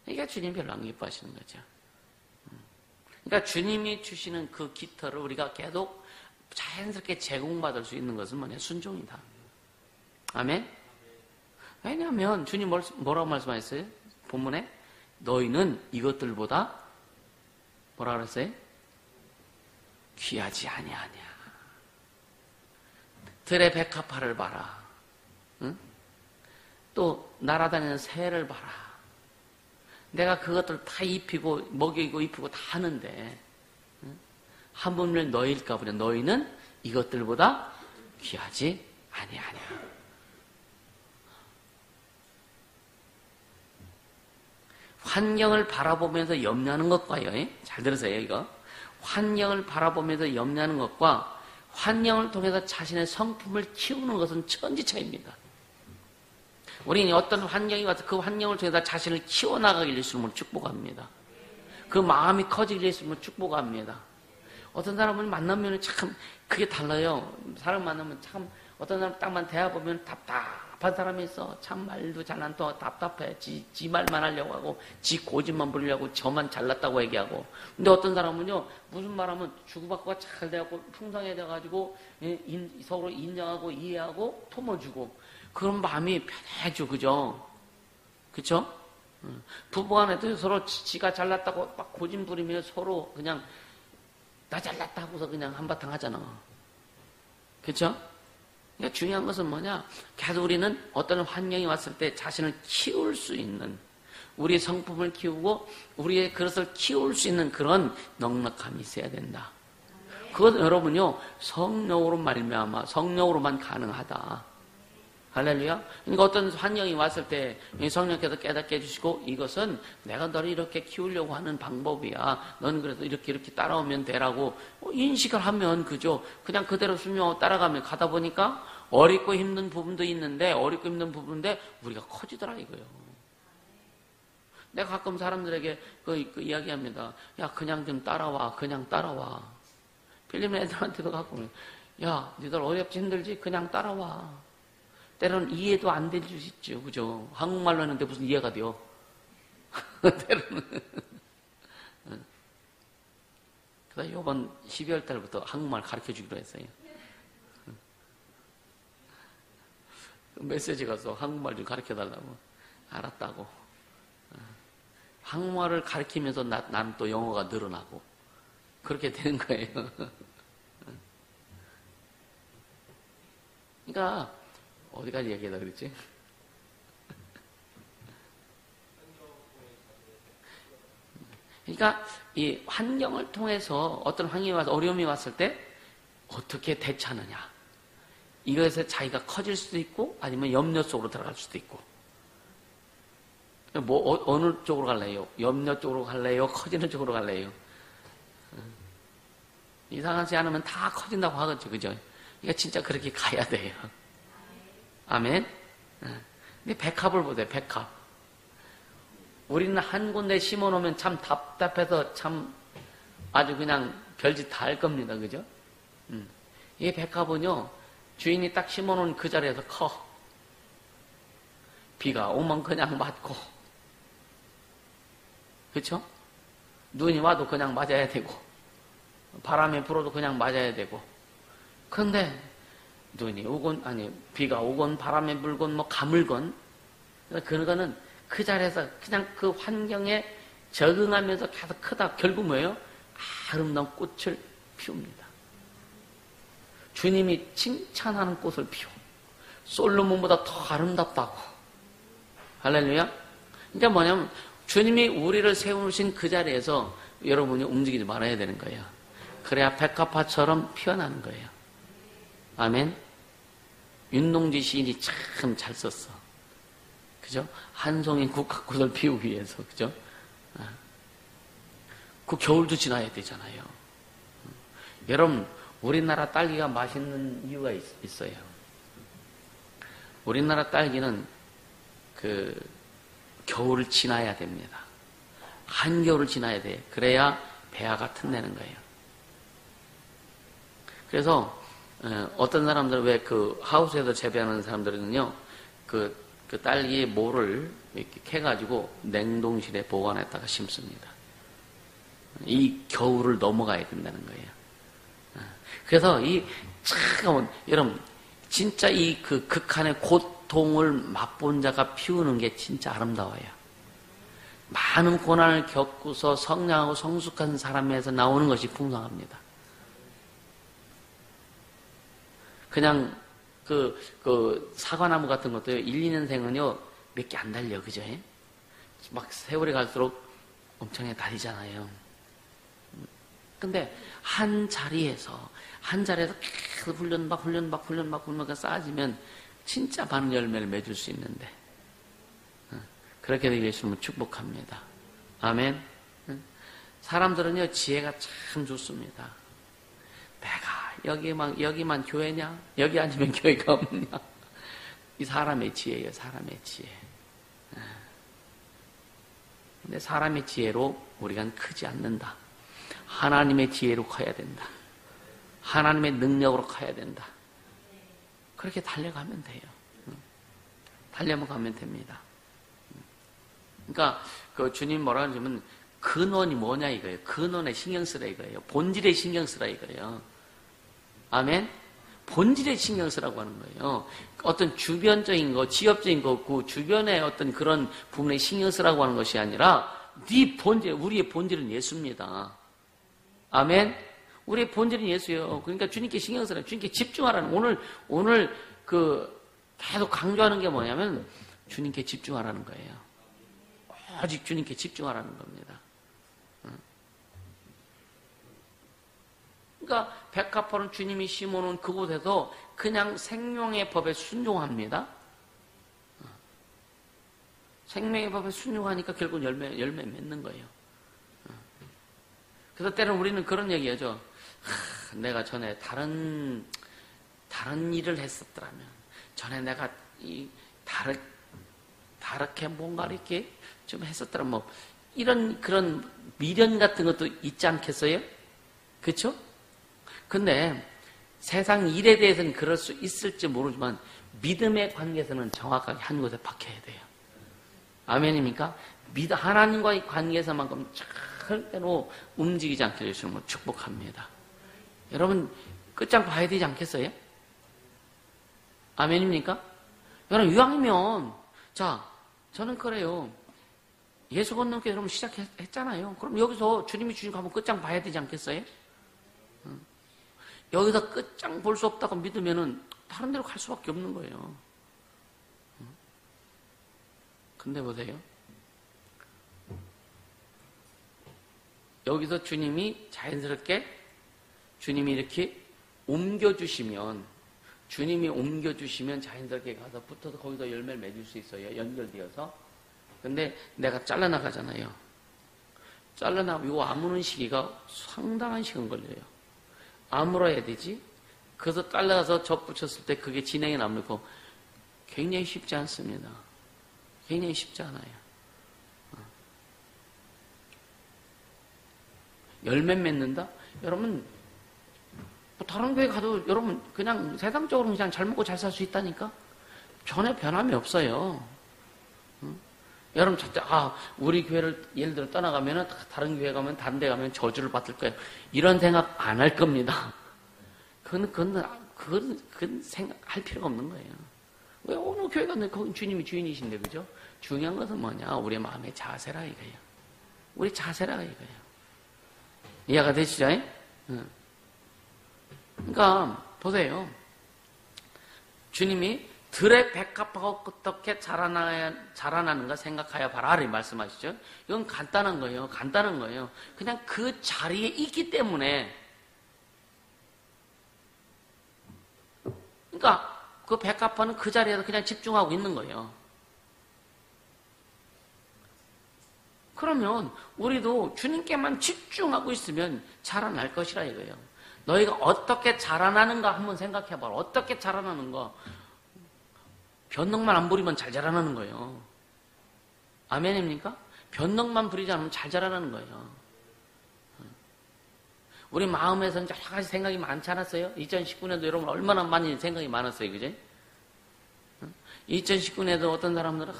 그러니까 주님 별로 안 기뻐하시는 거죠. 그러니까 주님이 주시는 그 깃털을 우리가 계속 자연스럽게 제공받을 수 있는 것은 뭐냐? 순종이다. 아멘? 왜냐하면 주님 뭐라고 말씀하셨어요? 본문에 너희는 이것들보다 뭐라 그랬어요? 귀하지 아니하냐. 들의 백합화를 봐라. 응? 또 날아다니는 새를 봐라. 내가 그것들 다 입히고 먹이고 입히고 다 하는데 응? 한 분을 너희일까 보냐. 너희는 이것들보다 귀하지 아니하냐. 환경을 바라보면서 염려하는 것과요. 잘 들으세요, 이거. 환경을 바라보면서 염려하는 것과 환경을 통해서 자신의 성품을 키우는 것은 천지차이입니다. 우리는 어떤 환경이 와서 그 환경을 통해서 자신을 키워나가길 예수님을 축복합니다. 그 마음이 커지길 예수님을 축복합니다. 어떤 사람을 만나면 참 그게 달라요. 사람 만나면 참 어떤 사람 딱만 대해보면 답답한 사람이 있어. 참 말도 잘 안 통하고 답답해. 지 말만 하려고 하고 지 고집만 부리려고 저만 잘났다고 얘기하고. 근데 어떤 사람은요, 무슨 말하면 주고받고가 잘 돼갖고 풍성해져가지고 서로 인정하고 이해하고 품어주고 그런 마음이 편해져. 그죠? 그쵸? 부부간에도 서로 지가 잘났다고 막 고집 부리며 서로 그냥 나 잘났다 하고서 그냥 한바탕 하잖아. 그쵸? 그러니까 중요한 것은 뭐냐? 계속 우리는 어떤 환경이 왔을 때 자신을 키울 수 있는, 우리의 성품을 키우고 우리의 그릇을 키울 수 있는 그런 넉넉함이 있어야 된다. 그것은 여러분요, 성령으로 말미암아 성령으로만 가능하다. 할렐루야. 그러니까 어떤 환경이 왔을 때 성령께서 깨닫게 해주시고, 이것은 내가 너를 이렇게 키우려고 하는 방법이야. 너는 그래서 이렇게 따라오면 되라고 인식을 하면, 그죠? 그냥 그대로 순종하고 따라가면, 가다 보니까 어렵고 힘든 부분도 있는데, 우리가 커지더라 이거예요. 내가 가끔 사람들에게 그 이야기합니다. 야, 그냥 좀 따라와. 그냥 따라와. 필리핀 애들한테도 가끔, 야, 니들 어렵지 힘들지? 그냥 따라와. 때로는 이해도 안 될 수 있죠. 그죠? 한국말로 하는데 무슨 이해가 돼요? 때로는. 그래서 이번 12월 달부터 한국말 가르쳐 주기로 했어요. 메시지 가서 한국말 좀 가르쳐 달라고. 알았다고. 한국말을 가르치면서 나는 또 영어가 늘어나고. 그렇게 되는 거예요. 그러니까, 어디까지 얘기하다 그랬지? 그러니까 이 환경을 통해서 어떤 환경이 와서 어려움이 왔을 때 어떻게 대처하느냐. 이것에 자기가 커질 수도 있고 아니면 염려 속으로 들어갈 수도 있고. 어느 쪽으로 갈래요? 염려 쪽으로 갈래요? 커지는 쪽으로 갈래요? 이상하지 않으면 다 커진다고 하겠죠. 그죠? 그러니까 진짜 그렇게 가야 돼요. 아멘. 근데 백합을 보세요. 백합. 우리는 한 군데 심어놓으면 참 답답해서 참 아주 그냥 별짓 다 할 겁니다. 그죠? 이 백합은요, 주인이 딱 심어놓은 그 자리에서 커. 비가 오면 그냥 맞고, 그쵸? 눈이 와도 그냥 맞아야 되고, 바람이 불어도 그냥 맞아야 되고. 근데 눈이 오건, 아니, 비가 오건, 바람이 불건, 뭐, 가물건, 그거는 그 자리에서 그냥 그 환경에 적응하면서 계속 크다. 결국 뭐예요? 아름다운 꽃을 피웁니다. 주님이 칭찬하는 꽃을 피워. 솔로몬보다 더 아름답다고. 할렐루야? 그러니까 뭐냐면, 주님이 우리를 세우신 그 자리에서 여러분이 움직이지 말아야 되는 거예요. 그래야 백합화처럼 피어나는 거예요. 아멘. 윤동지 시인이 참 잘 썼어. 그죠? 한 송이 국화꽃을 피우기 위해서. 그죠? 그 겨울도 지나야 되잖아요. 여러분, 우리나라 딸기가 맛있는 이유가 있어요. 우리나라 딸기는 그 겨울을 지나야 됩니다. 한겨울을 지나야 돼. 그래야 배아가 튼내는 거예요. 그래서 어떤 사람들은 왜 그 하우스에서 재배하는 사람들은요, 그 딸기 모를 이렇게 캐가지고 냉동실에 보관했다가 심습니다. 이 겨울을 넘어가야 된다는 거예요. 그래서 이 차가운, 여러분, 진짜 이 그 극한의 고통을 맛본 자가 피우는 게 진짜 아름다워요. 많은 고난을 겪고서 성량하고 성숙한 사람에서 나오는 것이 풍성합니다. 그냥 그 사과나무 같은 것도 1, 2년생은요 몇 개 안 달려. 그죠? 막 세월이 갈수록 엄청 달리잖아요. 근데 한 자리에서 계속 훈련박 쌓아지면 진짜 많은 열매를 맺을 수 있는데, 그렇게 되길 예수님은 축복합니다. 아멘. 사람들은요 지혜가 참 좋습니다. 내가 여기만 교회냐? 여기 아니면 교회가 없냐? 이 사람의 지혜예요. 사람의 지혜. 근데 사람의 지혜로 우리가 크지 않는다. 하나님의 지혜로 커야 된다. 하나님의 능력으로 커야 된다. 그렇게 달려가면 돼요. 달려가면 됩니다. 그러니까 그 주님 뭐라 하냐면 근원이 뭐냐 이거예요. 근원에 신경 쓰라 이거예요. 본질에 신경 쓰라 이거예요. 아멘? 본질에 신경 쓰라고 하는 거예요. 어떤 주변적인 거, 지역적인 거, 그 주변의 어떤 그런 부분에 신경 쓰라고 하는 것이 아니라 네 본질, 우리의 본질은 예수입니다. 아멘? 우리의 본질은 예수예요. 그러니까 주님께 신경 쓰라. 주님께 집중하라는, 오늘 계속 강조하는 게 뭐냐면, 주님께 집중하라는 거예요. 오직 주님께 집중하라는 겁니다. 그러니까 백합화는 주님이 심어놓은 그곳에서 그냥 생명의 법에 순종합니다. 생명의 법에 순종하니까 결국 열매 맺는 거예요. 그래서 때로는 우리는 그런 얘기하죠. 내가 전에 다른 일을 했었더라면, 전에 내가 다르게 뭔가 이렇게 좀 했었더라면, 뭐 이런 그런 미련 같은 것도 있지 않겠어요? 그렇죠? 근데 세상 일에 대해서는 그럴 수 있을지 모르지만 믿음의 관계에서는 정확하게 한 곳에 박혀야 돼요. 아멘입니까? 하나님과의 관계에서만큼 절대로 움직이지 않게 해주시는 걸 축복합니다. 여러분 끝장 봐야 되지 않겠어요? 아멘입니까? 여러분 이왕이면 자 저는 그래요. 예수 건너게 여러분 시작했잖아요. 그럼 여기서 주님이 주신 거 한번 끝장 봐야 되지 않겠어요? 여기서 끝장 볼 수 없다고 믿으면은 다른 데로 갈 수밖에 없는 거예요. 근데 보세요. 여기서 주님이 자연스럽게 주님이 이렇게 옮겨주시면 자연스럽게 가서 붙어서 거기서 열매를 맺을 수 있어요. 연결되어서. 근데 내가 잘라나가잖아요. 잘라나가면 이거 아무는 시기가 상당한 시간 걸려요. 아물어야 되지. 그래서 잘라서 접 붙였을 때 그게 진행이 남고 굉장히 쉽지 않습니다. 굉장히 쉽지 않아요. 열매 맺는다? 여러분 뭐 다른 교회 가도 여러분 그냥 세상적으로 그냥 잘 먹고 잘 살 수 있다니까? 전혀 변함이 없어요. 여러분 우리 교회를 예를 들어 떠나가면은 다른 교회 가면 다른 데 가면 저주를 받을 거예요. 이런 생각 안 할 겁니다. 그건 생각할 필요가 없는 거예요. 왜 어느 교회 가면 거기 주님이 주인이신데 그죠? 중요한 것은 뭐냐? 우리의 마음의 자세라 이거예요. 우리 자세라 이거예요. 이해가 되시죠? 그러니까 보세요. 주님이 들의 백합화가 어떻게 자라나는가 생각하여 봐라 이 말씀하시죠. 이건 간단한 거예요. 간단한 거예요. 그냥 그 자리에 있기 때문에 그러니까 그 백합화는 그 자리에서 그냥 집중하고 있는 거예요. 그러면 우리도 주님께만 집중하고 있으면 자라날 것이라 이거예요. 너희가 어떻게 자라나는가 한번 생각해 봐라. 어떻게 자라나는가. 변덕만 안 부리면 잘 자라나는 거예요. 아멘입니까? 변덕만 부리지 않으면 잘 자라나는 거예요. 우리 마음에서는 여러 가지 생각이 많지 않았어요? 2019년도 여러분 얼마나 많이 생각이 많았어요. 그죠? 2019년에도 어떤 사람들은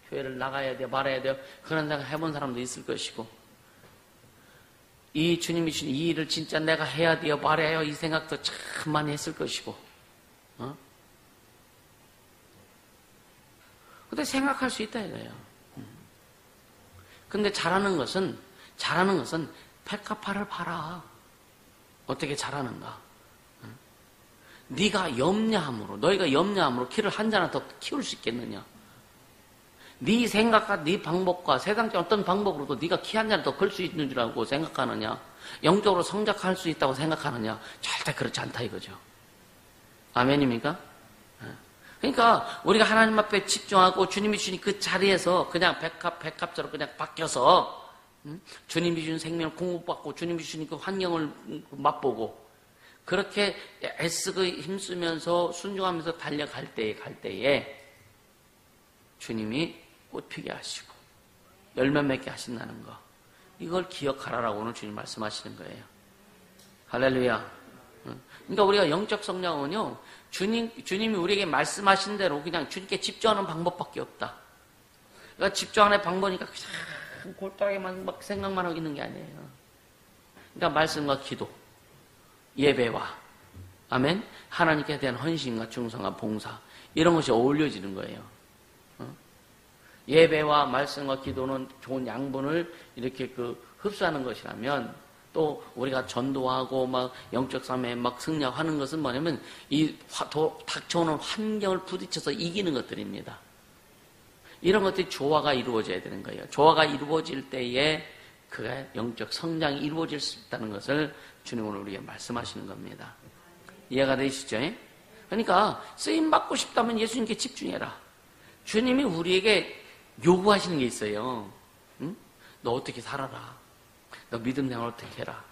교회를 나가야 돼요, 말아야 돼요. 그런 생각 해본 사람도 있을 것이고 이 주님이 주신 이 일을 진짜 내가 해야 돼요, 말아야 해요. 이 생각도 참 많이 했을 것이고 근데 생각할 수 있다 이거예요. 근데 잘하는 것은 백합화를 봐라. 어떻게 잘하는가. 너희가 염려함으로 키를 한 자나 더 키울 수 있겠느냐. 네 생각과 네 방법과 세상적 어떤 방법으로도 네가 키 한 자나 더 걸 수 있는 줄 알고 생각하느냐. 영적으로 성장할 수 있다고 생각하느냐. 절대 그렇지 않다 이거죠. 아멘입니까? 그러니까 우리가 하나님 앞에 집중하고 주님이 주신 그 자리에서 그냥 백합처럼 그냥 바뀌어서 주님이 주신 생명을 공급받고 주님이 주신 그 환경을 맛보고 그렇게 애쓰고 힘쓰면서 순종하면서 달려갈 때에 주님이 꽃피게 하시고 열매 맺게 하신다는 거 이걸 기억하라라고 오늘 주님 말씀하시는 거예요. 할렐루야. 그러니까 우리가 영적 성장은요 주님이 우리에게 말씀하신 대로 그냥 주님께 집중하는 방법밖에 없다. 그러니까 집중하는 방법이니까 그냥 골똘하게만 막 생각만 하고 있는 게 아니에요. 그러니까 말씀과 기도, 예배와 아멘 하나님께 대한 헌신과 충성과 봉사 이런 것이 어울려지는 거예요. 예배와 말씀과 기도는 좋은 양분을 이렇게 흡수하는 것이라면 또 우리가 전도하고 막 영적 삶에 막 승리하는 것은 뭐냐면 이 닥쳐오는 환경을 부딪혀서 이기는 것들입니다. 이런 것들이 조화가 이루어져야 되는 거예요. 조화가 이루어질 때에 그가 영적 성장이 이루어질 수 있다는 것을 주님은 우리에게 말씀하시는 겁니다. 이해가 되시죠? 그러니까 쓰임받고 싶다면 예수님께 집중해라. 주님이 우리에게 요구하시는 게 있어요. 응? 너 어떻게 살아라. 너 믿음 생활 어떻게 해라.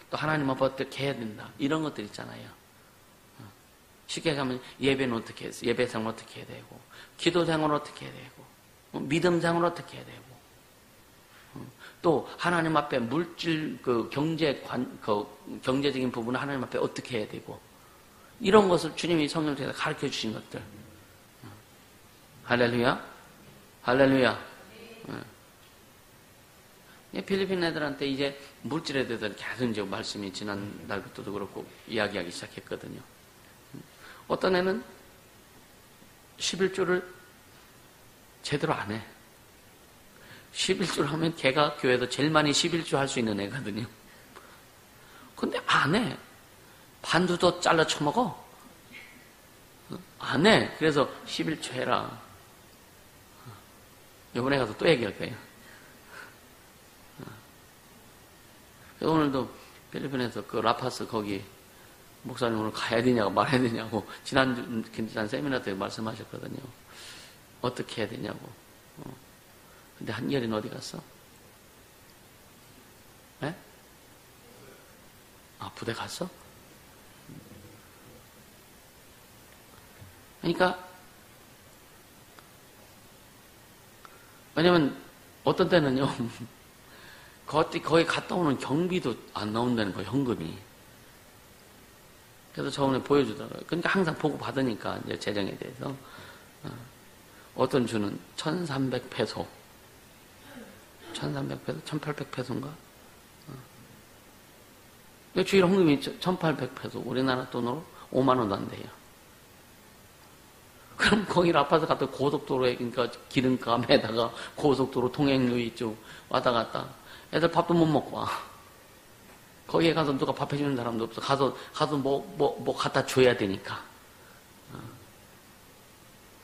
또 하나님 앞에 어떻게 해야 된다. 이런 것들 있잖아요. 쉽게 가면 예배는 어떻게 해서 예배 생활 어떻게 해야 되고, 기도 생활 어떻게 해야 되고, 믿음 생활 어떻게 해야 되고, 또 하나님 앞에 물질 경제적인 부분을 하나님 앞에 어떻게 해야 되고, 이런 것을 주님이 성경을 통해서 가르쳐 주신 것들. 할렐루야, 할렐루야. 필리핀 애들한테 이제 물질에 대해서 계속 이제 말씀이 지난 날부터도 그렇고 이야기하기 시작했거든요. 어떤 애는 11조를 제대로 안 해. 11조를 하면 걔가 교회에서 제일 많이 11조 할 수 있는 애거든요. 근데 안 해. 반도 더 잘라 쳐먹어. 안 해. 그래서 11조 해라. 이번에 가서 또 얘기할 거예요. 오늘도 필리핀에서 그 라파스 거기 목사님 오늘 가야 되냐고 말해야 되냐고 지난 세미나 때 말씀하셨거든요. 어떻게 해야 되냐고. 근데 한결이는 어디 갔어? 네? 아, 부대 갔어? 그러니까 왜냐면 어떤 때는요 거기 갔다 오는 경비도 안 나온다는 거예요, 현금이. 그래서 저번에 보여주더라고요. 그러니까 항상 보고 받으니까 이제 재정에 대해서 어떤 주는 1,300페소 1,300페소? 1,800페소인가? 주일 헌금이 1,800페소. 우리나라 돈으로 5만 원도 안 돼요. 그럼 거기를 아파서 갔다 고속도로에, 그러니까 기름값에다가 고속도로 통행료이 쪽 왔다 갔다. 애들 밥도 못 먹고 와. 거기에 가서 누가 밥 해주는 사람도 없어. 가서 뭐 갖다 줘야 되니까.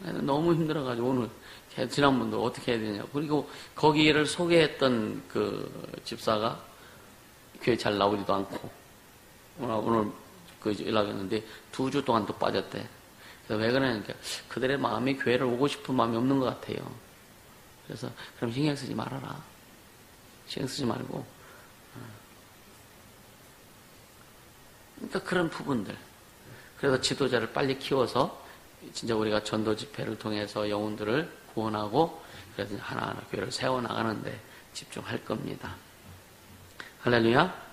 너무 힘들어가지고 오늘 지난번도 어떻게 해야 되냐. 그리고 거기를 소개했던 그 집사가 교회 잘 나오지도 않고 오늘 그 연락했는데 2주 동안 또 빠졌대. 그래서 왜 그러냐니까 그들의 마음이 교회를 오고 싶은 마음이 없는 것 같아요. 그래서 그럼 신경 쓰지 말아라. 신경 쓰지 말고. 그러니까 그런 부분들. 그래서 지도자를 빨리 키워서 진짜 우리가 전도 집회를 통해서 영혼들을 구원하고 그래서 하나하나 교회를 세워나가는데 집중할 겁니다. 할렐루야.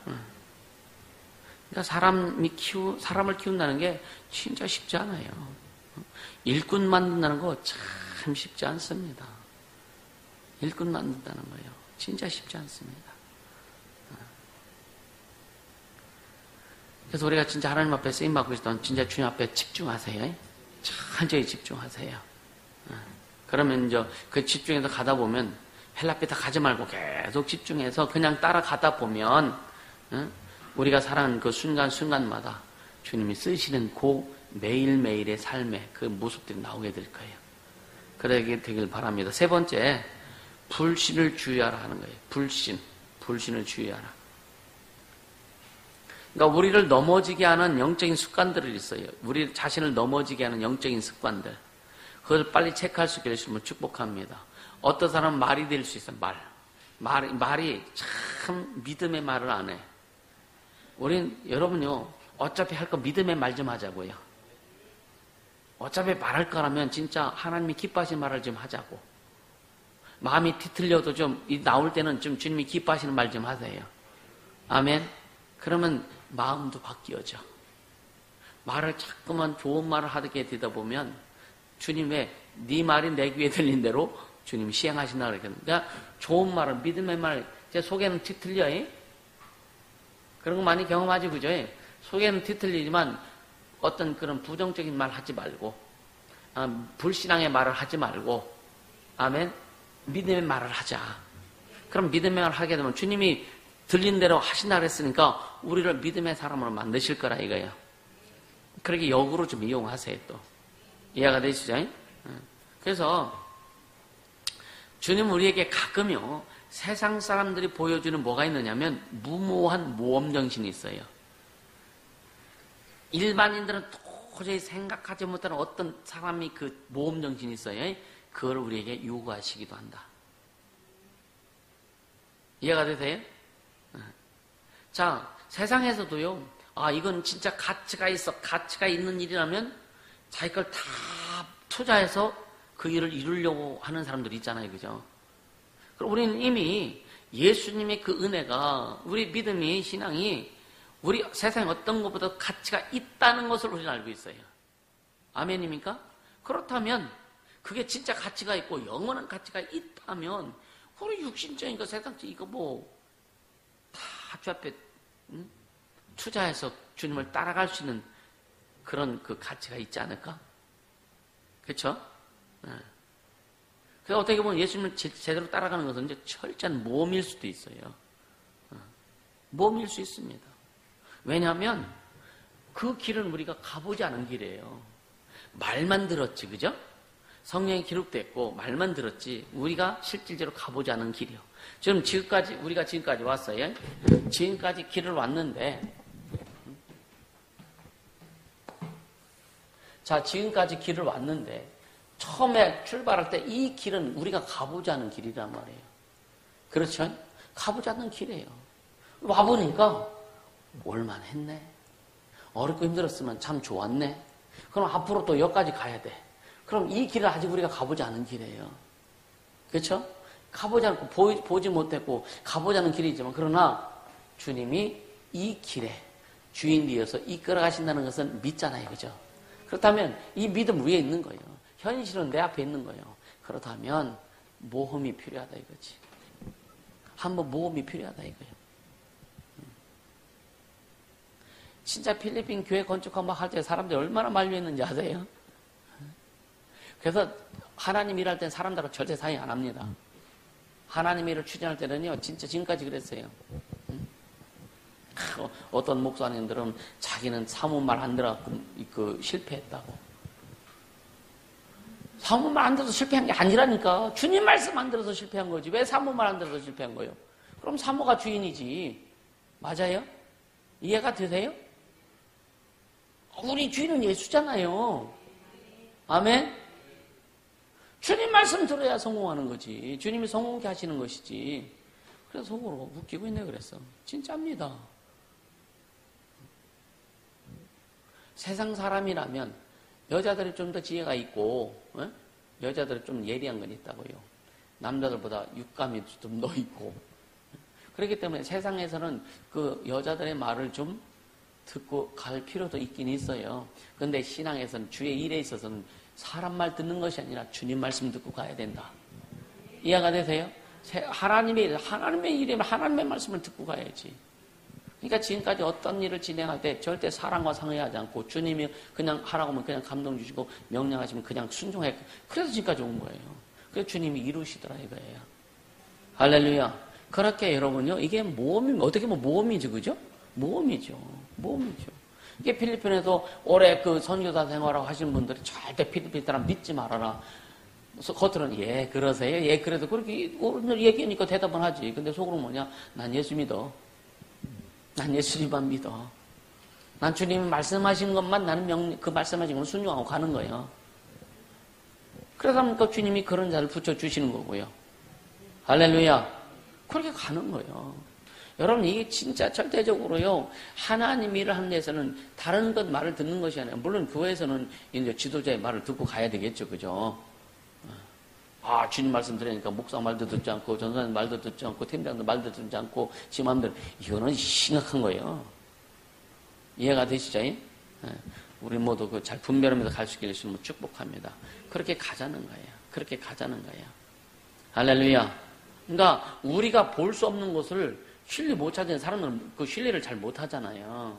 그러니까 사람을 키운다는 게 진짜 쉽지 않아요. 일꾼 만든다는 거 참 쉽지 않습니다. 일꾼 만든다는 거예요. 진짜 쉽지 않습니다. 그래서 우리가 진짜 하나님 앞에 쓰임받고 있다면 진짜 주님 앞에 집중하세요. 철저히 집중하세요. 그러면 이제 그 집중해서 가다 보면 헬라피타 가지 말고 계속 집중해서 그냥 따라가다 보면 우리가 살아가는 그 순간순간마다 주님이 쓰시는 그 매일매일의 삶의 그 모습들이 나오게 될 거예요. 그러게 되길 바랍니다. 세 번째, 불신을 주의하라 하는 거예요. 불신을 주의하라. 그러니까 우리를 넘어지게 하는 영적인 습관들이 있어요. 우리 자신을 넘어지게 하는 영적인 습관들. 그걸 빨리 체크할 수 있게 되시면 축복합니다. 어떤 사람은 말이 될 수 있어요. 말이 참 믿음의 말을 안 해. 여러분요, 어차피 할 거 믿음의 말 좀 하자고요. 어차피 말할 거라면 진짜 하나님이 기뻐하시는 말을 좀 하자고. 마음이 뒤틀려도 좀 나올 때는 좀 주님이 기뻐하시는 말 좀 하세요. 아멘. 그러면 마음도 바뀌어져. 말을 자꾸만 좋은 말을 하게 되다 보면 주님의 네 말이 내 귀에 들린 대로 주님이 시행하신다 그러거든요. 그러니까 좋은 말을 믿음의 말, 제 속에는 뒤틀려. 그런 거 많이 경험하지 그죠? 속에는 뒤틀리지만 어떤 그런 부정적인 말 하지 말고 불신앙의 말을 하지 말고 아멘. 믿음의 말을 하자. 그럼 믿음의 말을 하게 되면 주님이 들린 대로 하신다 그랬으니까 우리를 믿음의 사람으로 만드실 거라 이거예요. 그렇게 역으로 좀 이용하세요 또. 이해가 되시죠? 그래서 주님 우리에게 가끔요 세상 사람들이 보여주는 뭐가 있느냐면 무모한 모험정신이 있어요. 일반인들은 도저히 생각하지 못하는 어떤 사람이 그 모험정신이 있어요. 그걸 우리에게 요구하시기도 한다. 이해가 되세요? 자, 세상에서도요, 이건 진짜 가치가 있는 일이라면 자기 걸 다 투자해서 그 일을 이루려고 하는 사람들이 있잖아요. 그죠? 그럼 우리는 이미 예수님의 그 은혜가, 우리 믿음이, 신앙이 우리 세상에 어떤 것보다 가치가 있다는 것을 우리는 알고 있어요. 아멘입니까? 그렇다면 그게 진짜 가치가 있고 영원한 가치가 있다면 우리 육신적인 거 세상적 이거 뭐 다 주 앞에 투자해서 주님을 따라갈 수 있는 그런 그 가치가 있지 않을까? 그렇죠? 그래서 어떻게 보면 예수님을 제대로 따라가는 것은 이제 철저한 모험일 수도 있어요. 모험일 수 있습니다. 왜냐하면 그 길은 우리가 가보지 않은 길이에요. 말만 들었지, 그죠? 성경에 기록됐고 말만 들었지 우리가 실질적으로 가보지 않은 길이요. 지금 우리가 지금까지 왔어요. 지금까지 길을 왔는데, 자, 지금까지 길을 왔는데 처음에 출발할 때 이 길은 우리가 가보지 않은 길이란 말이에요. 그렇죠? 가보지 않는 길이에요. 와보니까 올만했네. 어렵고 힘들었으면 참 좋았네. 그럼 앞으로 또 여기까지 가야 돼. 그럼 이 길은 아직 우리가 가보지 않은 길이에요. 그렇죠? 가보지 않고 보지 못했고 가보지 않은 길이지만 그러나 주님이 이 길에 주인 되어서 이끌어 가신다는 것은 믿잖아요. 그죠? 그렇다면 이 믿음 위에 있는 거예요. 현실은 내 앞에 있는 거예요. 그렇다면 모험이 필요하다 이거지. 한번 모험이 필요하다 이거예요. 진짜 필리핀 교회 건축 한번 할 때 사람들이 얼마나 만류했는지 아세요? 그래서 하나님 일할 땐 사람들하고 절대 상의 안 합니다. 하나님 일을 추진할 때는요, 진짜 지금까지 그랬어요. 어떤 목사님들은 자기는 사모말 안 들어갖고 실패했다고. 사모말 안 들어서 실패한 게 아니라니까. 주님 말씀 안 들어서 실패한 거지. 왜 사모말 안 들어서 실패한 거예요? 그럼 사모가 주인이지. 맞아요? 이해가 되세요? 우리 주인은 예수잖아요. 아멘? 주님 말씀 들어야 성공하는 거지. 주님이 성공케 하시는 것이지. 그래서 속으로 웃기고 있네 그랬어. 진짜입니다. 세상 사람이라면 여자들이 좀 더 지혜가 있고 여자들이 좀 예리한 건 있다고요. 남자들보다 육감이 좀 더 있고. 그렇기 때문에 세상에서는 그 여자들의 말을 좀 듣고 갈 필요도 있긴 있어요. 그런데 신앙에서는 주의 일에 있어서는 사람 말 듣는 것이 아니라 주님 말씀 듣고 가야 된다. 이해가 되세요? 하나님의 일이면 하나님의 말씀을 듣고 가야지. 그러니까 지금까지 어떤 일을 진행할 때 절대 사람과 상의하지 않고 주님이 그냥 하라고 하면 그냥 감동 주시고 명령하시면 그냥 순종해. 그래서 지금까지 온 거예요. 그래서 주님이 이루시더라 이거예요. 할렐루야. 그렇게 여러분요, 이게 모험이면 어떻게 보면 모험이죠, 그죠? 모험이죠. 이게 필리핀에서 올해 그 선교사 생활하고 하시는 분들이 절대 필리핀 사람 믿지 말아라. 그래서 겉으로는 예 그러세요. 예 그래도 그렇게 오늘 얘기하니까 대답은 하지. 근데 속으로 뭐냐? 난 예수 믿어. 난 예수님만 믿어. 난 주님이 말씀하신 것만 나는 그 말씀하신 건 순종하고 가는 거예요. 그러다 보니까 주님이 그런 자를 붙여주시는 거고요. 할렐루야. 그렇게 가는 거예요. 여러분 이게 진짜 절대적으로요. 하나님 일을 하는 데서는 다른 것 말을 듣는 것이 아니라 물론 교회에서는 이제 지도자의 말을 듣고 가야 되겠죠. 그죠? 주님 말씀 들으니까 목사 말도 듣지 않고 전사님 말도 듣지 않고 팀장도 말도 듣지 않고 지 마음대로 이거는 심각한 거예요. 이해가 되시죠? 우리 모두 그 잘 분별하면서 갈 수 있기를 주님을 축복합니다. 그렇게 가자는 거예요. 할렐루야. 그러니까 우리가 볼 수 없는 것을 신뢰 못 찾는 사람들은 그 신뢰를 잘 못 하잖아요.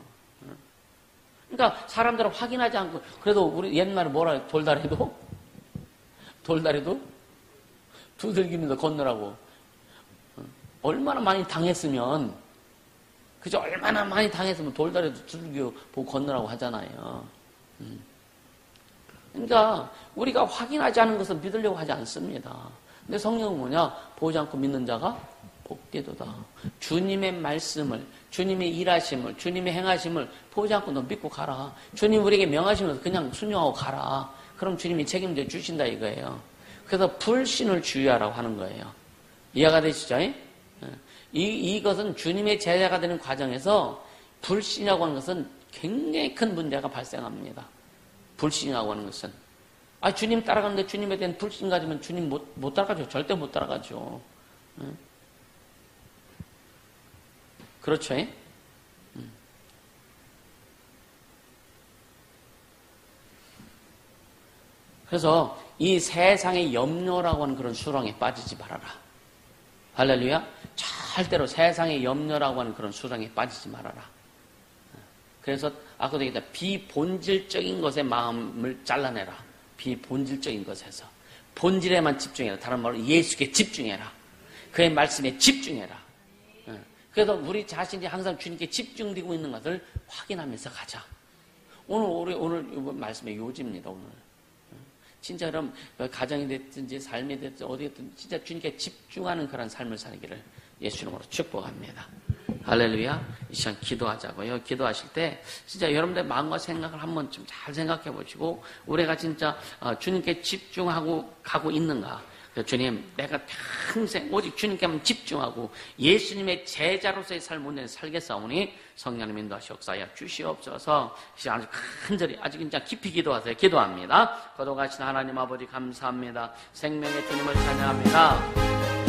그러니까 사람들은 확인하지 않고 그래도 우리 옛날에 뭐라 돌다리도 두들기면서 건너라고 얼마나 많이 당했으면 그저 얼마나 많이 당했으면 돌다리도 두들겨 보고 건너라고 하잖아요. 그러니까 우리가 확인하지 않은 것을 믿으려고 하지 않습니다. 근데 성경은 뭐냐? 보지 않고 믿는 자가 복되도다. 주님의 말씀을, 주님의 일하심을, 주님의 행하심을 보지 않고 너 믿고 가라. 주님 우리에게 명하시면서 그냥 순종하고 가라. 그럼 주님이 책임져 주신다 이거예요. 그래서 불신을 주의하라고 하는 거예요. 이해가 되시죠? 이것은 주님의 제자가 되는 과정에서 불신이라고 하는 것은 굉장히 큰 문제가 발생합니다. 불신이라고 하는 것은. 주님 따라가는데 주님에 대한 불신 가지면 주님 못 따라가죠. 절대 못 따라가죠. 그렇죠? 그래서 이 세상의 염려라고 하는 그런 수렁에 빠지지 말아라. 할렐루야. 절대로 세상의 염려라고 하는 그런 수렁에 빠지지 말아라. 그래서 아까도 얘기했다. 비본질적인 것에 마음을 잘라내라. 비본질적인 것에서. 본질에만 집중해라. 다른 말로 예수께 집중해라. 그의 말씀에 집중해라. 그래서 우리 자신이 항상 주님께 집중되고 있는 것을 확인하면서 가자. 오늘 말씀의 요지입니다. 오늘. 진짜 그럼 가정이 됐든지 삶이 됐든지 어디든 진짜 주님께 집중하는 그런 삶을 살기를 예수 이름으로 축복합니다. 할렐루야. 이 시간 기도하자고요. 기도하실 때 진짜 여러분들의 마음과 생각을 한번 좀 잘 생각해 보시고 우리가 진짜 주님께 집중하고 가고 있는가. 주님, 내가 평생 오직 주님께만 집중하고 예수님의 제자로서의 삶을 온전히 살겠사오니 성령님 인도하시옵소서 주시옵소서. 아주 간절히 아주 진짜 깊이 기도하세요. 기도합니다. 거룩하신 하나님 아버지 감사합니다. 생명의 주님을 찬양합니다.